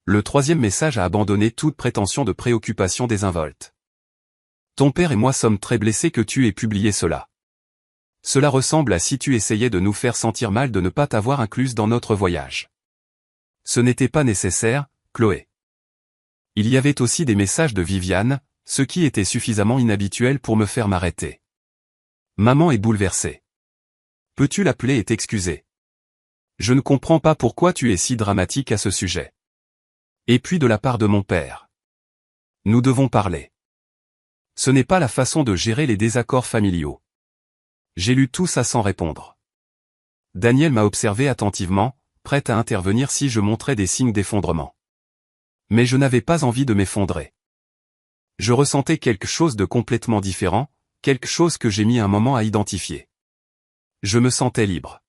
[SPEAKER 1] Le troisième message a abandonné toute prétention de préoccupation désinvolte. Ton père et moi sommes très blessés que tu aies publié cela. Cela ressemble à si tu essayais de nous faire sentir mal de ne pas t'avoir incluse dans notre voyage. Ce n'était pas nécessaire, Chloé. Il y avait aussi des messages de Viviane, ce qui était suffisamment inhabituel pour me faire m'arrêter. Maman est bouleversée. Peux-tu l'appeler et t'excuser? Je ne comprends pas pourquoi tu es si dramatique à ce sujet. Et puis de la part de mon père. Nous devons parler. Ce n'est pas la façon de gérer les désaccords familiaux. J'ai lu tout ça sans répondre. Daniel m'a observé attentivement, prête à intervenir si je montrais des signes d'effondrement. Mais je n'avais pas envie de m'effondrer. Je ressentais quelque chose de complètement différent, quelque chose que j'ai mis un moment à identifier. Je me sentais libre.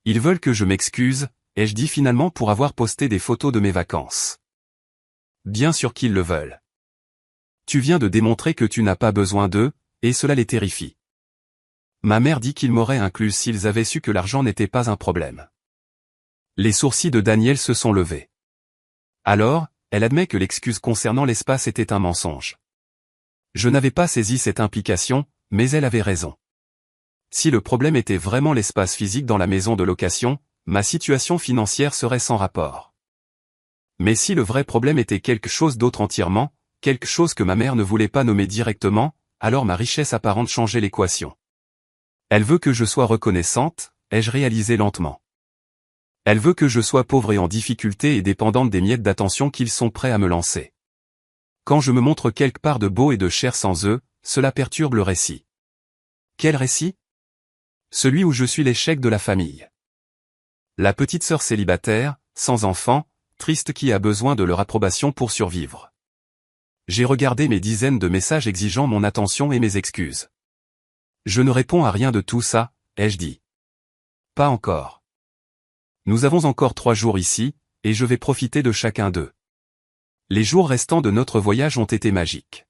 [SPEAKER 1] Ils veulent que je m'excuse, ai-je dit finalement pour avoir posté des photos de mes vacances. Bien sûr qu'ils le veulent. Tu viens de démontrer que tu n'as pas besoin d'eux, et cela les terrifie. Ma mère dit qu'ils m'auraient inclus s'ils avaient su que l'argent n'était pas un problème. Les sourcils de Daniel se sont levés. Alors, elle admet que l'excuse concernant l'espace était un mensonge. Je n'avais pas saisi cette implication, mais elle avait raison. Si le problème était vraiment l'espace physique dans la maison de location, ma situation financière serait sans rapport. Mais si le vrai problème était quelque chose d'autre entièrement, quelque chose que ma mère ne voulait pas nommer directement, alors ma richesse apparente changeait l'équation. Elle veut que je sois reconnaissante, ai-je réalisé lentement. Elle veut que je sois pauvre et en difficulté et dépendante des miettes d'attention qu'ils sont prêts à me lancer. Quand je me montre quelque part de beau et de cher sans eux, cela perturbe le récit. Quel récit? Celui où je suis l'échec de la famille. La petite sœur célibataire, sans enfant, triste qui a besoin de leur approbation pour survivre. J'ai regardé mes dizaines de messages exigeant mon attention et mes excuses. Je ne réponds à rien de tout ça, ai-je dit. Pas encore. Nous avons encore 3 jours ici, et je vais profiter de chacun d'eux. Les jours restants de notre voyage ont été magiques.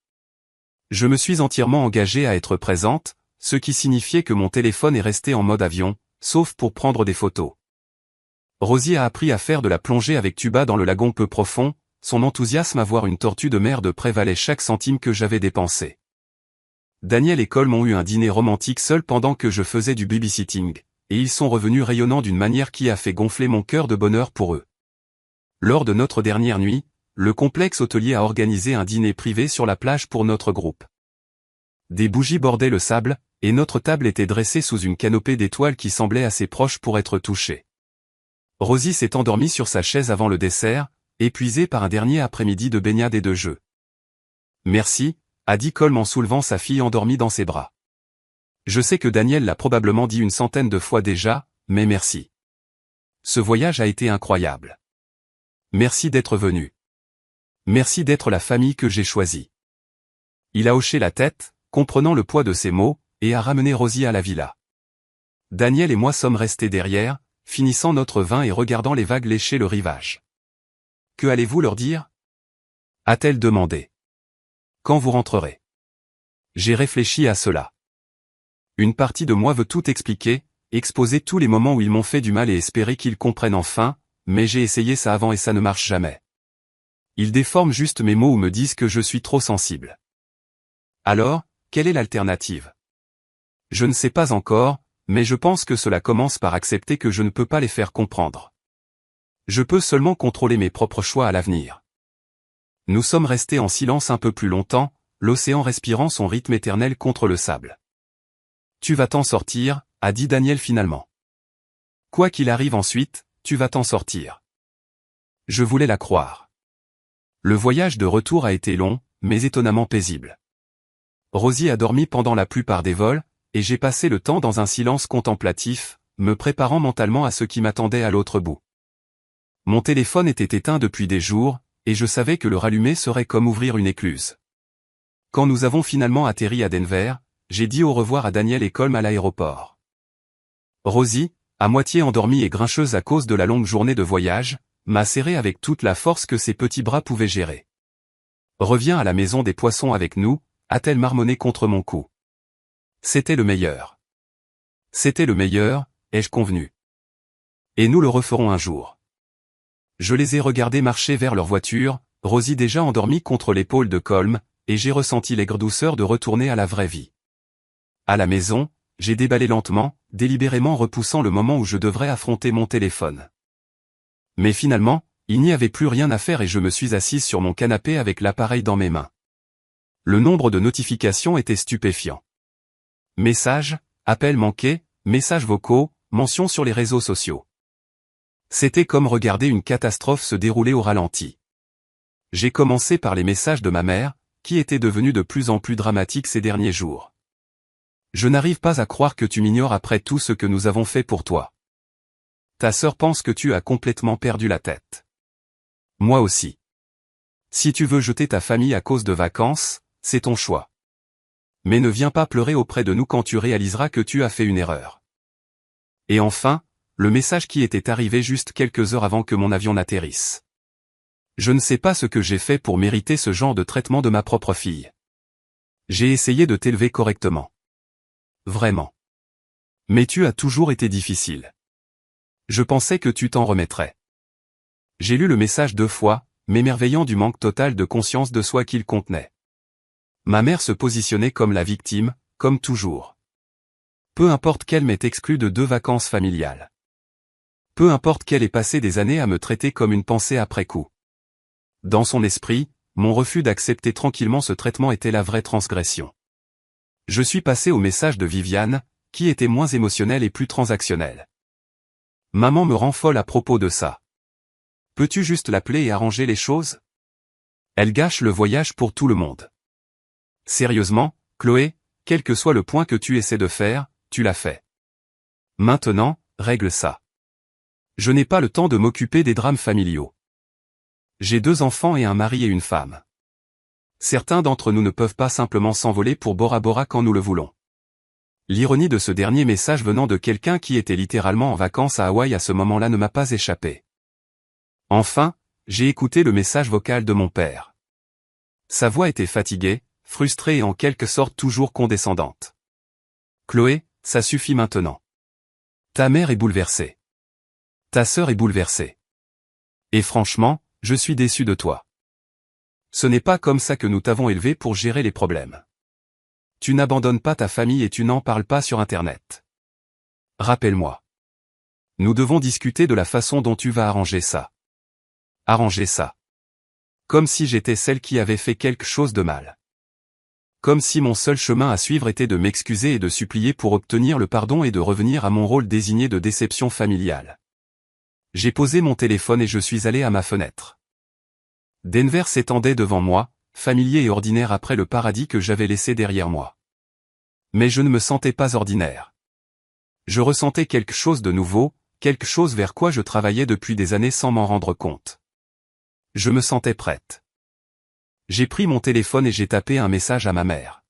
[SPEAKER 1] Je me suis entièrement engagé à être présente, ce qui signifiait que mon téléphone est resté en mode avion, sauf pour prendre des photos. Rosie a appris à faire de la plongée avec tuba dans le lagon peu profond, son enthousiasme à voir une tortue de mer de près valait chaque centime que j'avais dépensé. Daniel et Colm ont eu un dîner romantique seul pendant que je faisais du babysitting, et ils sont revenus rayonnants d'une manière qui a fait gonfler mon cœur de bonheur pour eux. Lors de notre dernière nuit, le complexe hôtelier a organisé un dîner privé sur la plage pour notre groupe. Des bougies bordaient le sable, et notre table était dressée sous une canopée d'étoiles qui semblait assez proche pour être touchée. Rosie s'est endormie sur sa chaise avant le dessert, épuisée par un dernier après-midi de baignade et de jeu. Merci, a dit Colm en soulevant sa fille endormie dans ses bras. Je sais que Daniel l'a probablement dit une centaine de fois déjà, mais merci. Ce voyage a été incroyable. Merci d'être venu. Merci d'être la famille que j'ai choisie. Il a hoché la tête, comprenant le poids de ses mots, et a ramené Rosie à la villa. Daniel et moi sommes restés derrière, finissant notre vin et regardant les vagues lécher le rivage. Que allez-vous leur dire? A-t-elle demandé. Quand vous rentrerez? J'ai réfléchi à cela. Une partie de moi veut tout expliquer, exposer tous les moments où ils m'ont fait du mal et espérer qu'ils comprennent enfin, mais j'ai essayé ça avant et ça ne marche jamais. Ils déforment juste mes mots ou me disent que je suis trop sensible. Alors, quelle est l'alternative? Je ne sais pas encore, mais je pense que cela commence par accepter que je ne peux pas les faire comprendre. Je peux seulement contrôler mes propres choix à l'avenir. Nous sommes restés en silence un peu plus longtemps, l'océan respirant son rythme éternel contre le sable. Tu vas t'en sortir, a dit Daniel finalement. Quoi qu'il arrive ensuite, tu vas t'en sortir. Je voulais la croire. Le voyage de retour a été long, mais étonnamment paisible. Rosie a dormi pendant la plupart des vols, et j'ai passé le temps dans un silence contemplatif, me préparant mentalement à ce qui m'attendait à l'autre bout. Mon téléphone était éteint depuis des jours, et je savais que le rallumer serait comme ouvrir une écluse. Quand nous avons finalement atterri à Denver, j'ai dit au revoir à Daniel et Colm à l'aéroport. Rosie, à moitié endormie et grincheuse à cause de la longue journée de voyage, m'a serré avec toute la force que ses petits bras pouvaient gérer. « Reviens à la maison des poissons avec nous », a-t-elle marmonné contre mon cou. C'était le meilleur. C'était le meilleur, ai-je convenu. Et nous le referons un jour. Je les ai regardés marcher vers leur voiture, Rosie déjà endormie contre l'épaule de Colm, et j'ai ressenti l'aigre douceur de retourner à la vraie vie. À la maison, j'ai déballé lentement, délibérément repoussant le moment où je devrais affronter mon téléphone. Mais finalement, il n'y avait plus rien à faire et je me suis assise sur mon canapé avec l'appareil dans mes mains. Le nombre de notifications était stupéfiant. Messages, appels manqués, messages vocaux, mentions sur les réseaux sociaux. C'était comme regarder une catastrophe se dérouler au ralenti. J'ai commencé par les messages de ma mère, qui étaient devenus de plus en plus dramatiques ces derniers jours. Je n'arrive pas à croire que tu m'ignores après tout ce que nous avons fait pour toi. Ta sœur pense que tu as complètement perdu la tête. Moi aussi. Si tu veux jeter ta famille à cause de vacances, c'est ton choix. Mais ne viens pas pleurer auprès de nous quand tu réaliseras que tu as fait une erreur. Et enfin, le message qui était arrivé juste quelques heures avant que mon avion n'atterrisse. Je ne sais pas ce que j'ai fait pour mériter ce genre de traitement de ma propre fille. J'ai essayé de t'élever correctement. Vraiment. Mais tu as toujours été difficile. Je pensais que tu t'en remettrais. J'ai lu le message 2 fois, m'émerveillant du manque total de conscience de soi qu'il contenait. Ma mère se positionnait comme la victime, comme toujours. Peu importe qu'elle m'ait exclu de 2 vacances familiales. Peu importe qu'elle ait passé des années à me traiter comme une pensée après coup. Dans son esprit, mon refus d'accepter tranquillement ce traitement était la vraie transgression. Je suis passé au message de Viviane, qui était moins émotionnel et plus transactionnel. Maman me rend folle à propos de ça. Peux-tu juste l'appeler et arranger les choses? Elle gâche le voyage pour tout le monde. Sérieusement, Chloé, quel que soit le point que tu essaies de faire, tu l'as fait. Maintenant, règle ça. Je n'ai pas le temps de m'occuper des drames familiaux. J'ai 2 enfants et un mari et une femme. Certains d'entre nous ne peuvent pas simplement s'envoler pour Bora Bora quand nous le voulons. L'ironie de ce dernier message venant de quelqu'un qui était littéralement en vacances à Hawaï à ce moment-là ne m'a pas échappé. Enfin, j'ai écouté le message vocal de mon père. Sa voix était fatiguée, frustrée et en quelque sorte toujours condescendante. Chloé, ça suffit maintenant. Ta mère est bouleversée. Ta sœur est bouleversée. Et franchement, je suis déçu de toi. Ce n'est pas comme ça que nous t'avons élevé pour gérer les problèmes. Tu n'abandonnes pas ta famille et tu n'en parles pas sur Internet. Rappelle-moi. Nous devons discuter de la façon dont tu vas arranger ça. Arranger ça. Comme si j'étais celle qui avait fait quelque chose de mal. Comme si mon seul chemin à suivre était de m'excuser et de supplier pour obtenir le pardon et de revenir à mon rôle désigné de déception familiale. J'ai posé mon téléphone et je suis allé à ma fenêtre. Denver s'étendait devant moi, familier et ordinaire après le paradis que j'avais laissé derrière moi. Mais je ne me sentais pas ordinaire. Je ressentais quelque chose de nouveau, quelque chose vers quoi je travaillais depuis des années sans m'en rendre compte. Je me sentais prête. J'ai pris mon téléphone et j'ai tapé un message à ma mère.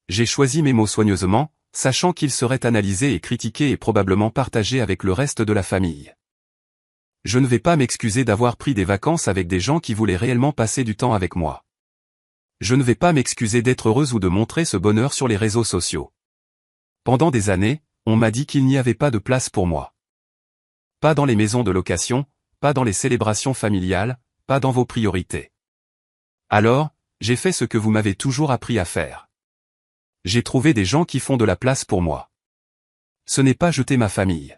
[SPEAKER 1] J'ai choisi mes mots soigneusement, sachant qu'ils seraient analysés et critiqués et probablement partagés avec le reste de la famille. Je ne vais pas m'excuser d'avoir pris des vacances avec des gens qui voulaient réellement passer du temps avec moi. Je ne vais pas m'excuser d'être heureuse ou de montrer ce bonheur sur les réseaux sociaux. Pendant des années, on m'a dit qu'il n'y avait pas de place pour moi. Pas dans les maisons de location, pas dans les célébrations familiales, pas dans vos priorités. Alors, j'ai fait ce que vous m'avez toujours appris à faire. J'ai trouvé des gens qui font de la place pour moi. Ce n'est pas jeter ma famille.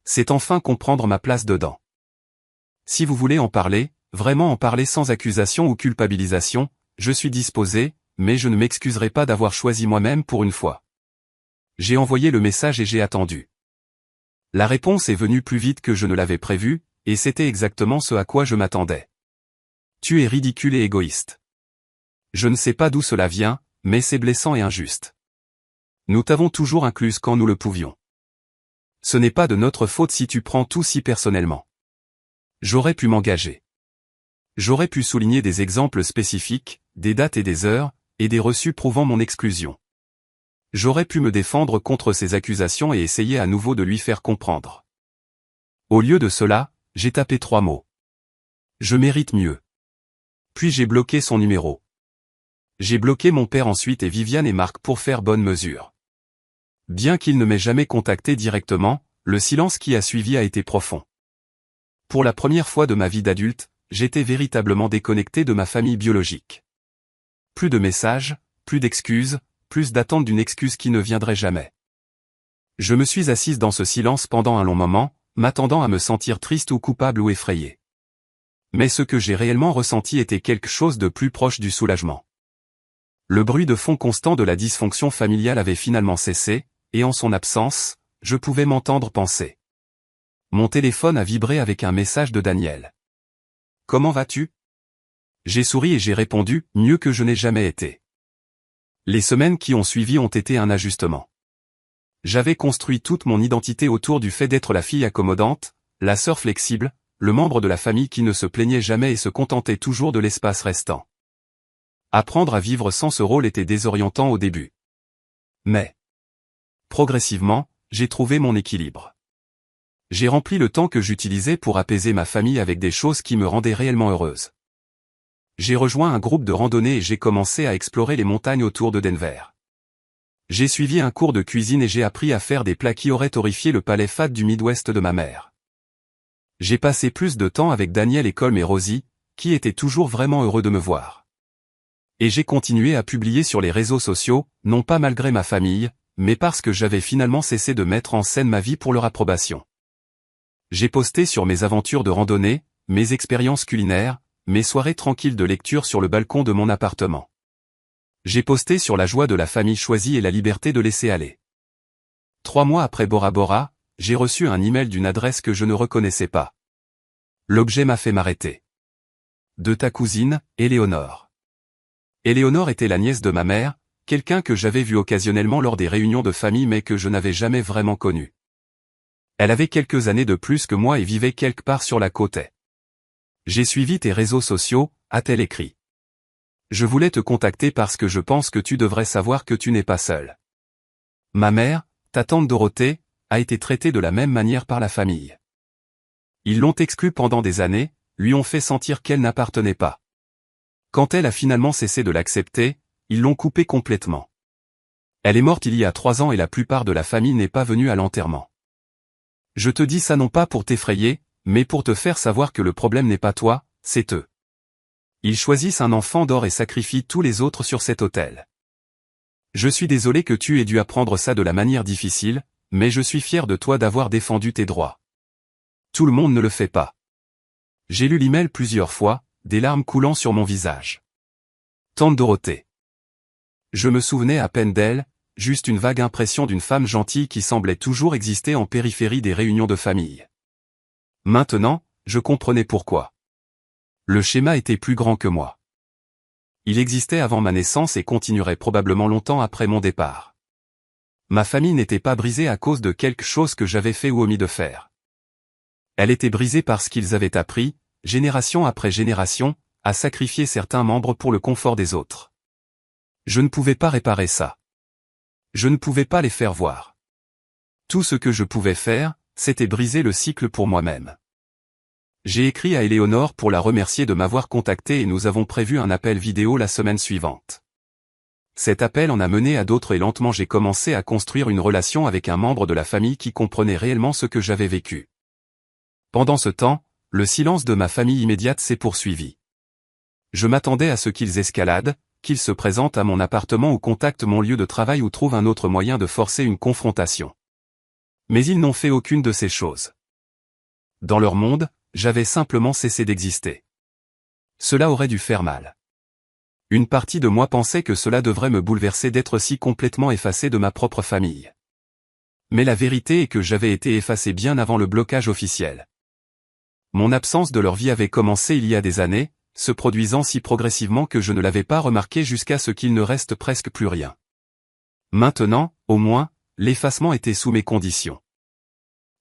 [SPEAKER 1] C'est enfin comprendre ma place dedans. Si vous voulez en parler, vraiment en parler sans accusation ou culpabilisation, je suis disposé, mais je ne m'excuserai pas d'avoir choisi moi-même pour une fois. J'ai envoyé le message et j'ai attendu. La réponse est venue plus vite que je ne l'avais prévu, et c'était exactement ce à quoi je m'attendais. Tu es ridicule et égoïste. Je ne sais pas d'où cela vient, mais c'est blessant et injuste. Nous t'avons toujours incluse quand nous le pouvions. Ce n'est pas de notre faute si tu prends tout si personnellement. J'aurais pu m'engager. J'aurais pu souligner des exemples spécifiques, des dates et des heures, et des reçus prouvant mon exclusion. J'aurais pu me défendre contre ces accusations et essayer à nouveau de lui faire comprendre. Au lieu de cela, j'ai tapé 3 mots. Je mérite mieux. Puis j'ai bloqué son numéro. J'ai bloqué mon père ensuite et Viviane et Marc pour faire bonne mesure. Bien qu'il ne m'ait jamais contacté directement, le silence qui a suivi a été profond. Pour la première fois de ma vie d'adulte, j'étais véritablement déconnecté de ma famille biologique. Plus de messages, plus d'excuses, plus d'attente d'une excuse qui ne viendrait jamais. Je me suis assise dans ce silence pendant un long moment, m'attendant à me sentir triste ou coupable ou effrayé. Mais ce que j'ai réellement ressenti était quelque chose de plus proche du soulagement. Le bruit de fond constant de la dysfonction familiale avait finalement cessé, et en son absence, je pouvais m'entendre penser. Mon téléphone a vibré avec un message de Daniel. « Comment vas-tu » J'ai souri et j'ai répondu « mieux que je n'ai jamais été ». Les semaines qui ont suivi ont été un ajustement. J'avais construit toute mon identité autour du fait d'être la fille accommodante, la sœur flexible, le membre de la famille qui ne se plaignait jamais et se contentait toujours de l'espace restant. Apprendre à vivre sans ce rôle était désorientant au début. Mais, progressivement, j'ai trouvé mon équilibre. J'ai rempli le temps que j'utilisais pour apaiser ma famille avec des choses qui me rendaient réellement heureuse. J'ai rejoint un groupe de randonnée et j'ai commencé à explorer les montagnes autour de Denver. J'ai suivi un cours de cuisine et j'ai appris à faire des plats qui auraient horrifié le palais fade du Midwest de ma mère. J'ai passé plus de temps avec Daniel et Colm et Rosie, qui étaient toujours vraiment heureux de me voir. Et j'ai continué à publier sur les réseaux sociaux, non pas malgré ma famille, mais parce que j'avais finalement cessé de mettre en scène ma vie pour leur approbation. J'ai posté sur mes aventures de randonnée, mes expériences culinaires, mes soirées tranquilles de lecture sur le balcon de mon appartement. J'ai posté sur la joie de la famille choisie et la liberté de laisser aller. 3 mois après Bora Bora, j'ai reçu un email d'une adresse que je ne reconnaissais pas. L'objet m'a fait m'arrêter. De ta cousine, Éléonore. Éléonore était la nièce de ma mère, quelqu'un que j'avais vu occasionnellement lors des réunions de famille mais que je n'avais jamais vraiment connu. Elle avait quelques années de plus que moi et vivait quelque part sur la côte est. J'ai suivi tes réseaux sociaux, a-t-elle écrit. Je voulais te contacter parce que je pense que tu devrais savoir que tu n'es pas seule. Ma mère, ta tante Dorothée, a été traitée de la même manière par la famille. Ils l'ont exclue pendant des années, lui ont fait sentir qu'elle n'appartenait pas. Quand elle a finalement cessé de l'accepter, ils l'ont coupée complètement. Elle est morte il y a 3 ans et la plupart de la famille n'est pas venue à l'enterrement. Je te dis ça non pas pour t'effrayer, mais pour te faire savoir que le problème n'est pas toi, c'est eux. Ils choisissent un enfant d'or et sacrifient tous les autres sur cet autel. Je suis désolé que tu aies dû apprendre ça de la manière difficile, mais je suis fier de toi d'avoir défendu tes droits. Tout le monde ne le fait pas. J'ai lu l'email plusieurs fois, des larmes coulant sur mon visage. Tante Dorothée. Je me souvenais à peine d'elle, juste une vague impression d'une femme gentille qui semblait toujours exister en périphérie des réunions de famille. Maintenant, je comprenais pourquoi. Le schéma était plus grand que moi. Il existait avant ma naissance et continuerait probablement longtemps après mon départ. Ma famille n'était pas brisée à cause de quelque chose que j'avais fait ou omis de faire. Elle était brisée parce qu'ils avaient appris, génération après génération, à sacrifier certains membres pour le confort des autres. Je ne pouvais pas réparer ça. Je ne pouvais pas les faire voir. Tout ce que je pouvais faire, c'était briser le cycle pour moi-même. J'ai écrit à Éléonore pour la remercier de m'avoir contacté et nous avons prévu un appel vidéo la semaine suivante. Cet appel en a mené à d'autres et lentement j'ai commencé à construire une relation avec un membre de la famille qui comprenait réellement ce que j'avais vécu. Pendant ce temps, le silence de ma famille immédiate s'est poursuivi. Je m'attendais à ce qu'ils escaladent, qu'ils se présentent à mon appartement ou contactent mon lieu de travail ou trouvent un autre moyen de forcer une confrontation. Mais ils n'ont fait aucune de ces choses. Dans leur monde, j'avais simplement cessé d'exister. Cela aurait dû faire mal. Une partie de moi pensait que cela devrait me bouleverser d'être si complètement effacé de ma propre famille. Mais la vérité est que j'avais été effacé bien avant le blocage officiel. Mon absence de leur vie avait commencé il y a des années, se produisant si progressivement que je ne l'avais pas remarqué jusqu'à ce qu'il ne reste presque plus rien. Maintenant, au moins, l'effacement était sous mes conditions.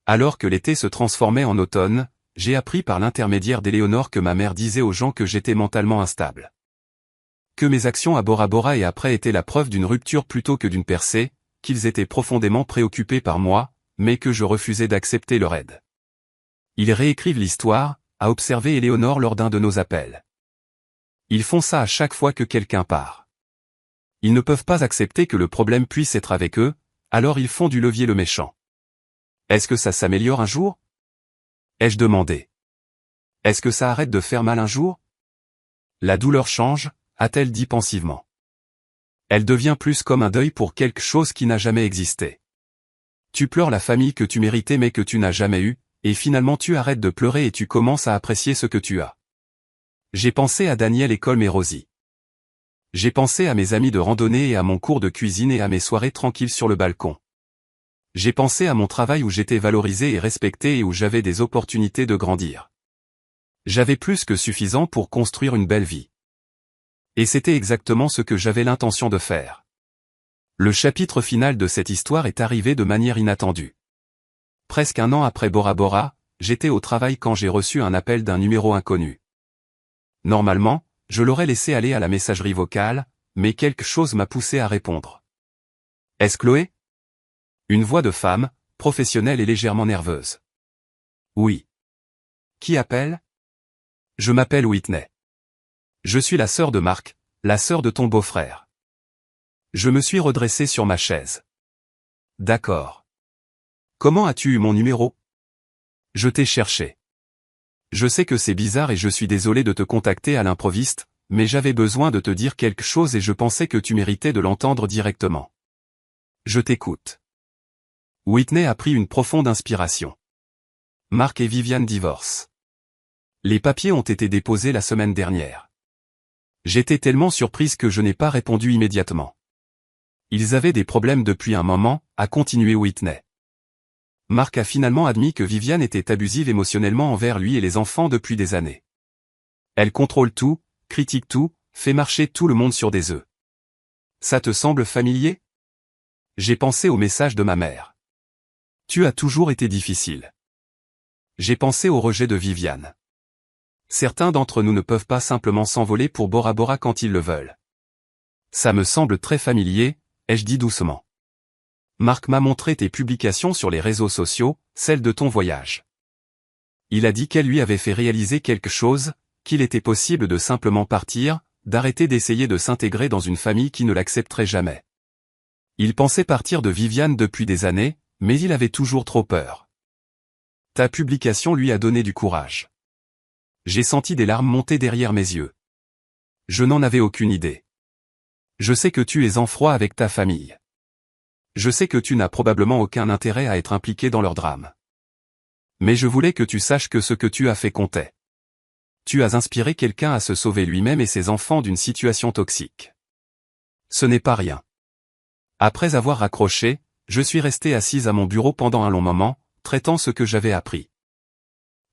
[SPEAKER 1] Alors que l'été se transformait en automne, j'ai appris par l'intermédiaire d'Éléonore que ma mère disait aux gens que j'étais mentalement instable. Que mes actions à Bora Bora et après étaient la preuve d'une rupture plutôt que d'une percée, qu'ils étaient profondément préoccupés par moi, mais que je refusais d'accepter leur aide. Ils réécrivent l'histoire, a observé Éléonore lors d'un de nos appels. Ils font ça à chaque fois que quelqu'un part. Ils ne peuvent pas accepter que le problème puisse être avec eux, alors ils font du levier le méchant. Est-ce que ça s'améliore un jour? Ai-je demandé. Est-ce que ça arrête de faire mal un jour? La douleur change, a-t-elle dit pensivement. Elle devient plus comme un deuil pour quelque chose qui n'a jamais existé. Tu pleures la famille que tu méritais mais que tu n'as jamais eue, et finalement tu arrêtes de pleurer et tu commences à apprécier ce que tu as. J'ai pensé à Daniel et Colm et Rosie. J'ai pensé à mes amis de randonnée et à mon cours de cuisine et à mes soirées tranquilles sur le balcon. J'ai pensé à mon travail où j'étais valorisé et respecté et où j'avais des opportunités de grandir. J'avais plus que suffisant pour construire une belle vie. Et c'était exactement ce que j'avais l'intention de faire. Le chapitre final de cette histoire est arrivé de manière inattendue. Presque un an après Bora Bora, j'étais au travail quand j'ai reçu un appel d'un numéro inconnu. Normalement, je l'aurais laissé aller à la messagerie vocale, mais quelque chose m'a poussé à répondre. Est-ce Chloé? Une voix de femme, professionnelle et légèrement nerveuse. Oui. Qui appelle? Je m'appelle Whitney. Je suis la sœur de Mark, la sœur de ton beau-frère. Je me suis redressé sur ma chaise. D'accord. Comment as-tu eu mon numéro? Je t'ai cherché. Je sais que c'est bizarre et je suis désolé de te contacter à l'improviste, mais j'avais besoin de te dire quelque chose et je pensais que tu méritais de l'entendre directement. Je t'écoute. Whitney a pris une profonde inspiration. Mark et Viviane divorcent. Les papiers ont été déposés la semaine dernière. J'étais tellement surprise que je n'ai pas répondu immédiatement. Ils avaient des problèmes depuis un moment, a continué Whitney. Mark a finalement admis que Viviane était abusive émotionnellement envers lui et les enfants depuis des années. Elle contrôle tout, critique tout, fait marcher tout le monde sur des œufs. Ça te semble familier? J'ai pensé au message de ma mère. Tu as toujours été difficile. J'ai pensé au rejet de Viviane. Certains d'entre nous ne peuvent pas simplement s'envoler pour Bora Bora quand ils le veulent. Ça me semble très familier, ai-je dit doucement. Mark m'a montré tes publications sur les réseaux sociaux, celles de ton voyage. Il a dit qu'elle lui avait fait réaliser quelque chose, qu'il était possible de simplement partir, d'arrêter d'essayer de s'intégrer dans une famille qui ne l'accepterait jamais. Il pensait partir de Viviane depuis des années, mais il avait toujours trop peur. Ta publication lui a donné du courage. J'ai senti des larmes monter derrière mes yeux. Je n'en avais aucune idée. Je sais que tu es en froid avec ta famille. Je sais que tu n'as probablement aucun intérêt à être impliqué dans leur drame. Mais je voulais que tu saches que ce que tu as fait comptait. Tu as inspiré quelqu'un à se sauver lui-même et ses enfants d'une situation toxique. Ce n'est pas rien. Après avoir raccroché, je suis resté assise à mon bureau pendant un long moment, traitant ce que j'avais appris.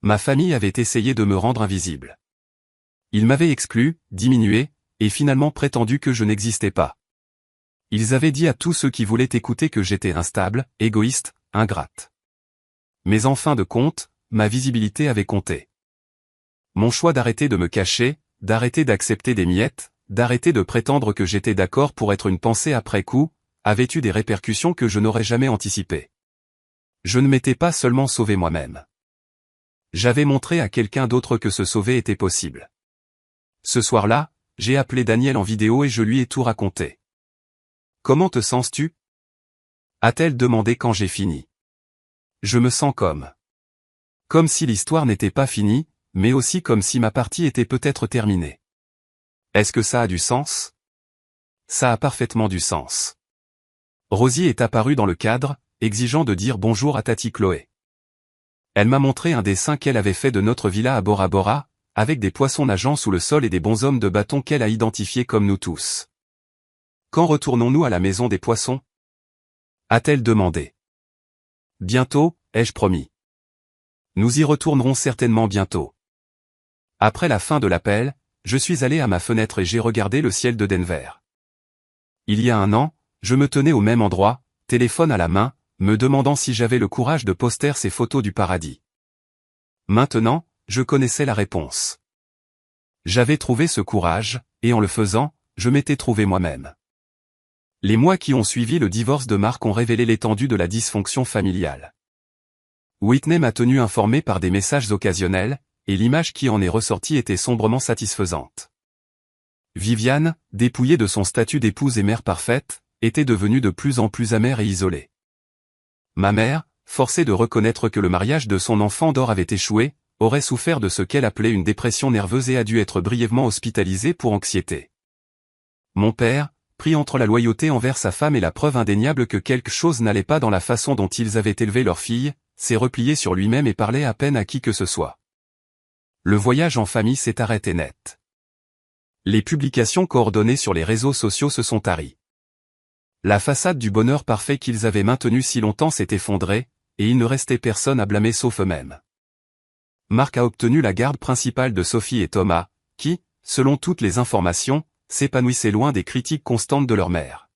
[SPEAKER 1] Ma famille avait essayé de me rendre invisible. Ils m'avaient exclu, diminué, et finalement prétendu que je n'existais pas. Ils avaient dit à tous ceux qui voulaient écouter que j'étais instable, égoïste, ingrate. Mais en fin de compte, ma visibilité avait compté. Mon choix d'arrêter de me cacher, d'arrêter d'accepter des miettes, d'arrêter de prétendre que j'étais d'accord pour être une pensée après coup, avait eu des répercussions que je n'aurais jamais anticipées. Je ne m'étais pas seulement sauvé moi-même. J'avais montré à quelqu'un d'autre que se sauver était possible. Ce soir-là, j'ai appelé Daniel en vidéo et je lui ai tout raconté. Comment te sens-tu? A-t-elle demandé quand j'ai fini. Je me sens comme si l'histoire n'était pas finie, mais aussi comme si ma partie était peut-être terminée. Est-ce que ça a du sens? Ça a parfaitement du sens. Rosie est apparue dans le cadre, exigeant de dire bonjour à Tati Chloé. Elle m'a montré un dessin qu'elle avait fait de notre villa à Bora Bora, avec des poissons nageant sous le sol et des bonshommes de bâton qu'elle a identifiés comme nous tous. Quand retournons-nous à la maison des poissons? A-t-elle demandé. Bientôt, ai-je promis. Nous y retournerons certainement bientôt. Après la fin de l'appel, je suis allé à ma fenêtre et j'ai regardé le ciel de Denver. Il y a un an, Je me tenais au même endroit, téléphone à la main, me demandant si j'avais le courage de poster ces photos du paradis. Maintenant, je connaissais la réponse. J'avais trouvé ce courage, et en le faisant, je m'étais trouvé moi-même. Les mois qui ont suivi le divorce de Mark ont révélé l'étendue de la dysfonction familiale. Whitney m'a tenu informé par des messages occasionnels, et l'image qui en est ressortie était sombrement satisfaisante. Viviane, dépouillée de son statut d'épouse et mère parfaite, était devenue de plus en plus amère et isolée. Ma mère, forcée de reconnaître que le mariage de son enfant d'or avait échoué, aurait souffert de ce qu'elle appelait une dépression nerveuse et a dû être brièvement hospitalisée pour anxiété. Mon père, pris entre la loyauté envers sa femme et la preuve indéniable que quelque chose n'allait pas dans la façon dont ils avaient élevé leur fille, s'est replié sur lui-même et parlait à peine à qui que ce soit. Le voyage en famille s'est arrêté net. Les publications coordonnées sur les réseaux sociaux se sont taries. La façade du bonheur parfait qu'ils avaient maintenu si longtemps s'est effondrée, et il ne restait personne à blâmer sauf eux-mêmes. Mark a obtenu la garde principale de Sophie et Thomas, qui, selon toutes les informations, s'épanouissaient loin des critiques constantes de leur mère.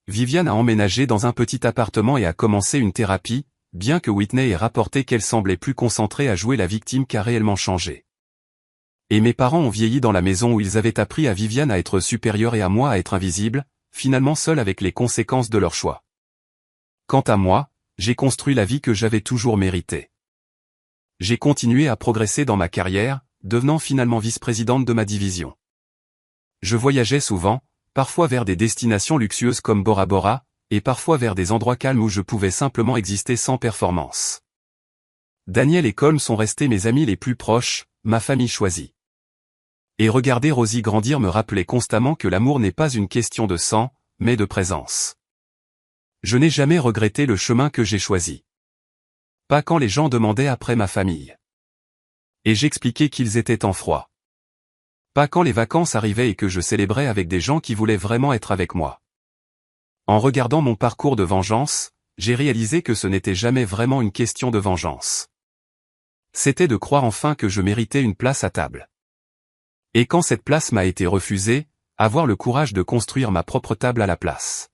[SPEAKER 1] Viviane a emménagé dans un petit appartement et a commencé une thérapie, bien que Whitney ait rapporté qu'elle semblait plus concentrée à jouer la victime qu'à réellement changer. Et mes parents ont vieilli dans la maison où ils avaient appris à Viviane à être supérieure et à moi à être invisible, finalement seul avec les conséquences de leur choix. Quant à moi, j'ai construit la vie que j'avais toujours méritée. J'ai continué à progresser dans ma carrière, devenant finalement vice-présidente de ma division. Je voyageais souvent, parfois vers des destinations luxueuses comme Bora Bora, et parfois vers des endroits calmes où je pouvais simplement exister sans performance. Daniel et Colm sont restés mes amis les plus proches, ma famille choisie. Et regarder Rosie grandir me rappelait constamment que l'amour n'est pas une question de sang, mais de présence. Je n'ai jamais regretté le chemin que j'ai choisi. Pas quand les gens demandaient après ma famille. Et j'expliquais qu'ils étaient en froid. Pas quand les vacances arrivaient et que je célébrais avec des gens qui voulaient vraiment être avec moi. En regardant mon parcours de vengeance, j'ai réalisé que ce n'était jamais vraiment une question de vengeance. C'était de croire enfin que je méritais une place à table. Et quand cette place m'a été refusée, avoir le courage de construire ma propre table à la place.